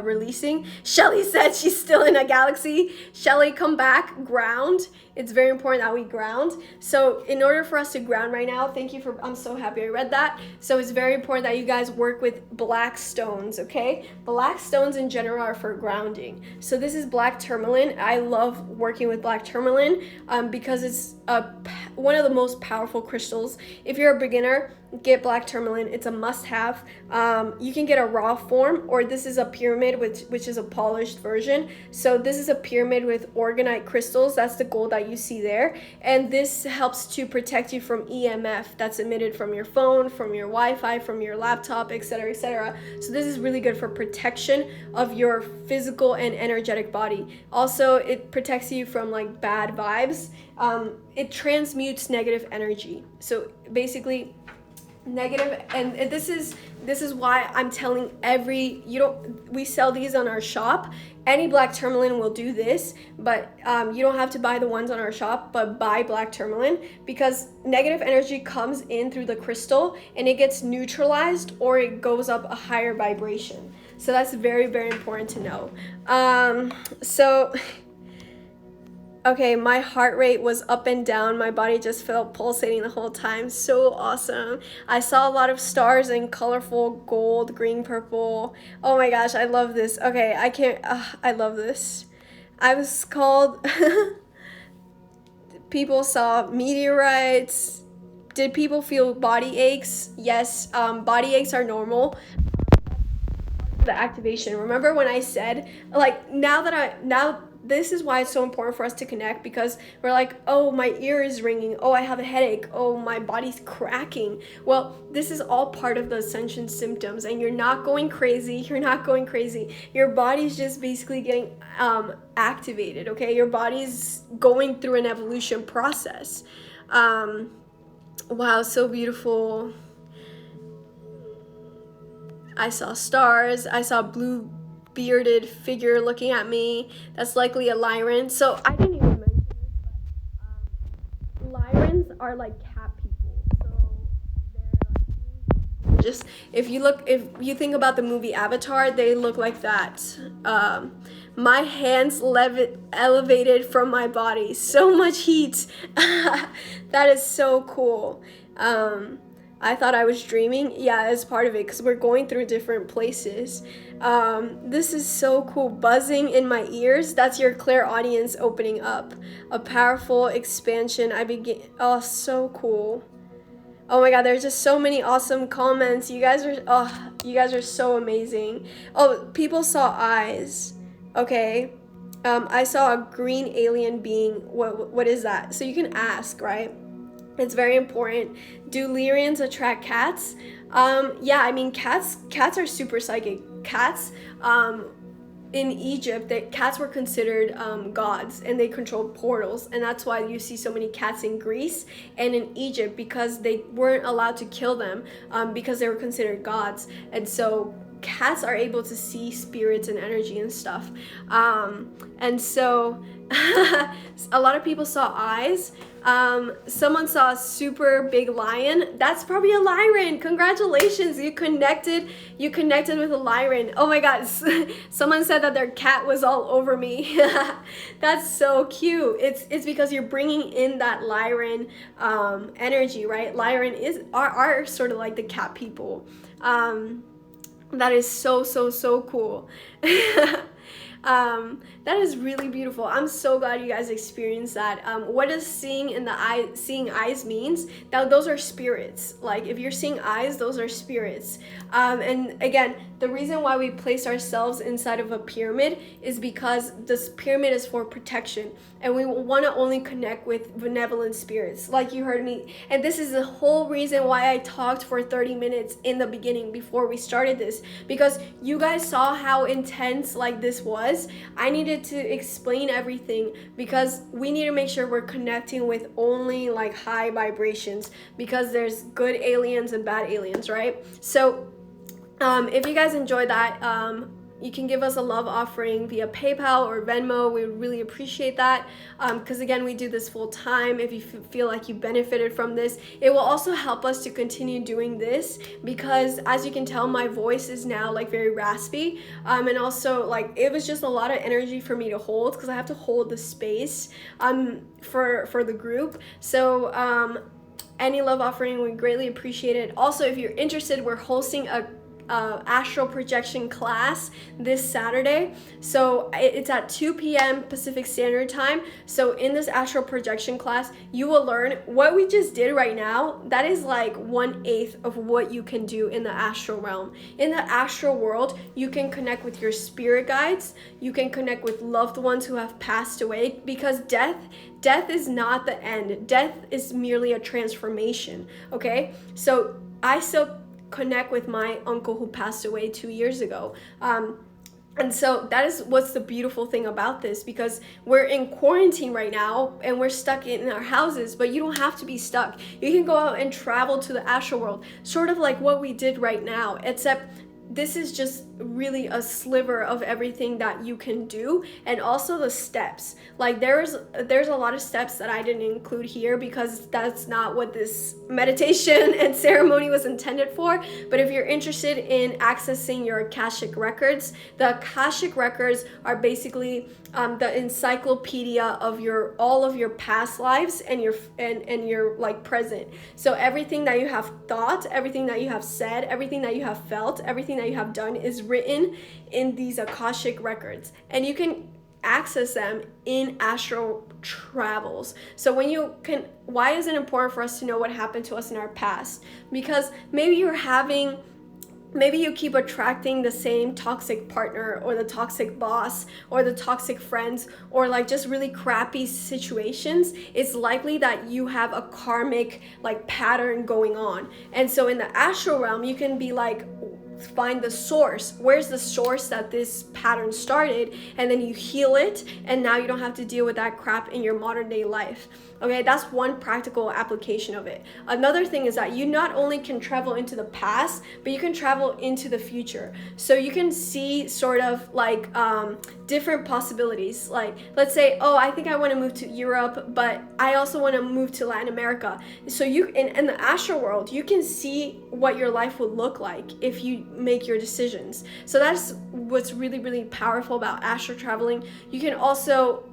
releasing. Shelly said she's still in a galaxy. Shelly, come back, ground. It's very important that we ground. So in order for us to ground right now, I'm so happy I read that. So it's very important that you guys work with black stones, okay? Black stones in general are for grounding. So this is black tourmaline. I love working with black tourmaline because it's one of the most powerful crystals. If you're a beginner, get black tourmaline. It's a must-have. You can get a raw form, or this is a pyramid, which is a polished version. So this is a pyramid with orgonite crystals. That's the gold that you see there, and this helps to protect you from EMF that's emitted from your phone, from your Wi-Fi, from your laptop, etc., etc. So this is really good for protection of your physical and energetic body. Also, it protects you from like bad vibes. It transmutes negative energy. So basically, negative, and this is why I'm telling we sell these on our shop. Any black tourmaline will do this, but you don't have to buy the ones on our shop, but buy black tourmaline, because negative energy comes in through the crystal and it gets neutralized, or it goes up a higher vibration. So that's very, very important to know. Okay, my heart rate was up and down. My body just felt pulsating the whole time. So awesome. I saw a lot of stars in colorful gold, green, purple. Oh my gosh, I love this. Okay, I love this. I was called. People saw meteorites. Did people feel body aches? Yes, body aches are normal. The activation. Remember when I said, like, now this is why it's so important for us to connect, because we're like, oh, my ear is ringing, oh, I have a headache, oh, my body's cracking. Well, this is all part of the ascension symptoms, and you're not going crazy. You're not going crazy. Your body's just basically getting activated. Okay, your body's going through an evolution process. Wow, so beautiful. I saw stars. I saw a blue bearded figure looking at me. That's likely a Lyran. So I didn't even mention this, but Lyrans are like cat people. So they're like, just if you think about the movie Avatar, they look like that. My hands elevated from my body. So much heat. That is so cool. I thought I was dreaming. Yeah, that's part of it, because we're going through different places. This is so cool. Buzzing in my ears. That's your clairaudience opening up. A powerful expansion. Oh, so cool. Oh my God, there's just so many awesome comments. You guys are so amazing. Oh, people saw eyes. Okay. I saw a green alien being. What is that? So you can ask, right? It's very important. Do Lyrians attract cats? Yeah, I mean, cats are super psychic. Cats, in Egypt, cats were considered gods, and they controlled portals, and that's why you see so many cats in Greece and in Egypt, because they weren't allowed to kill them, because they were considered gods. And so cats are able to see spirits and energy and stuff. And so a lot of people saw eyes. Someone saw a super big lion. That's probably a Lyran. Congratulations, you connected with a Lyran. Oh my God, someone said that their cat was all over me. That's so cute. It's because you're bringing in that Lyran energy, right? Lyran are sort of like the cat people. That is so cool. That is really beautiful. I'm so glad you guys experienced that. What does seeing eyes means? Now, those are spirits. Like, if you're seeing eyes, those are spirits. And again, the reason why we place ourselves inside of a pyramid is because this pyramid is for protection, and we want to only connect with benevolent spirits, like you heard me. And this is the whole reason why I talked for 30 minutes in the beginning before we started this, because you guys saw how intense like this was. I needed to explain everything, because we need to make sure we're connecting with only like high vibrations, because there's good aliens and bad aliens, right? So if you guys enjoyed that, you can give us a love offering via PayPal or Venmo. We would really appreciate that, because again, we do this full time. If you feel like you benefited from this, it will also help us to continue doing this, because as you can tell, my voice is now like very raspy, and also like it was just a lot of energy for me to hold, because I have to hold the space for the group. So any love offering, we greatly appreciate it. Also, if you're interested, we're hosting a astral projection class this Saturday. So it's at 2 p.m. Pacific Standard Time. So in this astral projection class, you will learn what we just did right now. That is like 1/8 of what you can do in the astral realm. In the astral world, you can connect with your spirit guides. You can connect with loved ones who have passed away, because death is not the end. Death is merely a transformation. Okay, so I still connect with my uncle who passed away 2 years ago. And so that is what's the beautiful thing about this, because we're in quarantine right now and we're stuck in our houses, but you don't have to be stuck. You can go out and travel to the astral world, sort of like what we did right now, except this is just really a sliver of everything that you can do, and also the steps. Like there's a lot of steps that I didn't include here, because that's not what this meditation and ceremony was intended for. But if you're interested in accessing your Akashic records, the Akashic records are basically the encyclopedia of all of your past lives and your like present. So everything that you have thought, everything that you have said, everything that you have felt, everything that you have done is written in these Akashic records. And you can access them in astral travels. So why is it important for us to know what happened to us in our past? Because maybe you keep attracting the same toxic partner or the toxic boss or the toxic friends or like just really crappy situations. It's likely that you have a karmic like pattern going on. And so in the astral realm, you can be like, find the source. Where's the source that this pattern started? And then you heal it, and now you don't have to deal with that crap in your modern day life. Okay, that's one practical application of it. Another thing is that you not only can travel into the past, but you can travel into the future. So you can see sort of like different possibilities. Like, let's say, oh, I think I want to move to Europe, but I also want to move to Latin America. So you, in the astral world, you can see what your life would look like if you make your decisions. So that's what's really, really powerful about astral traveling. You can also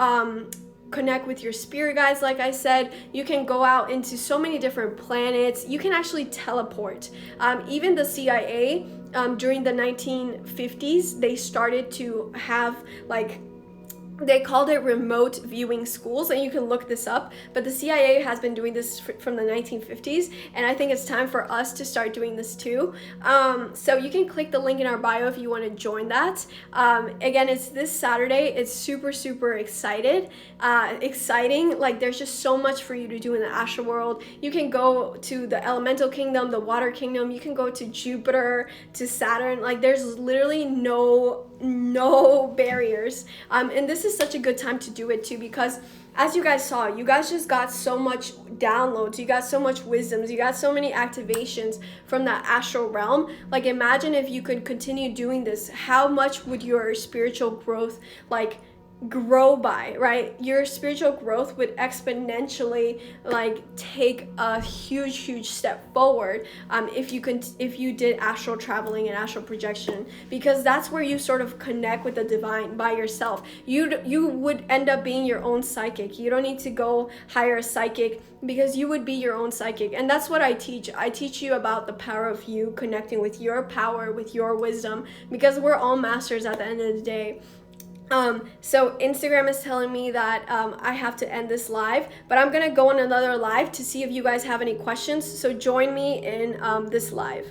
connect with your spirit guides. Like I said, you can go out into so many different planets. You can actually teleport. Even the CIA, during the 1950s, they started to have like, they called it remote viewing schools, and you can look this up, but the CIA has been doing this from the 1950s, and I think it's time for us to start doing this too. So you can click the link in our bio if you want to join that. Again, it's this Saturday. It's super, super exciting. Like, there's just so much for you to do in the astral world. You can go to the elemental kingdom, the water kingdom. You can go to Jupiter, to Saturn. Like, there's literally no barriers. And this is such a good time to do it too, because as you guys saw, you guys just got so much downloads, you got so much wisdoms, you got so many activations from that astral realm. Like, imagine if you could continue doing this, how much would your spiritual growth like grow by, right? Your spiritual growth would exponentially like take a huge step forward if you did astral traveling and astral projection, because that's where you sort of connect with the divine by yourself. You would end up being your own psychic. You don't need to go hire a psychic, because you would be your own psychic. And that's what I teach. I teach you about the power of you connecting with your power, with your wisdom, because we're all masters at the end of the day. So Instagram is telling me that I have to end this live, but I'm gonna go on another live to see if you guys have any questions. So join me in this live.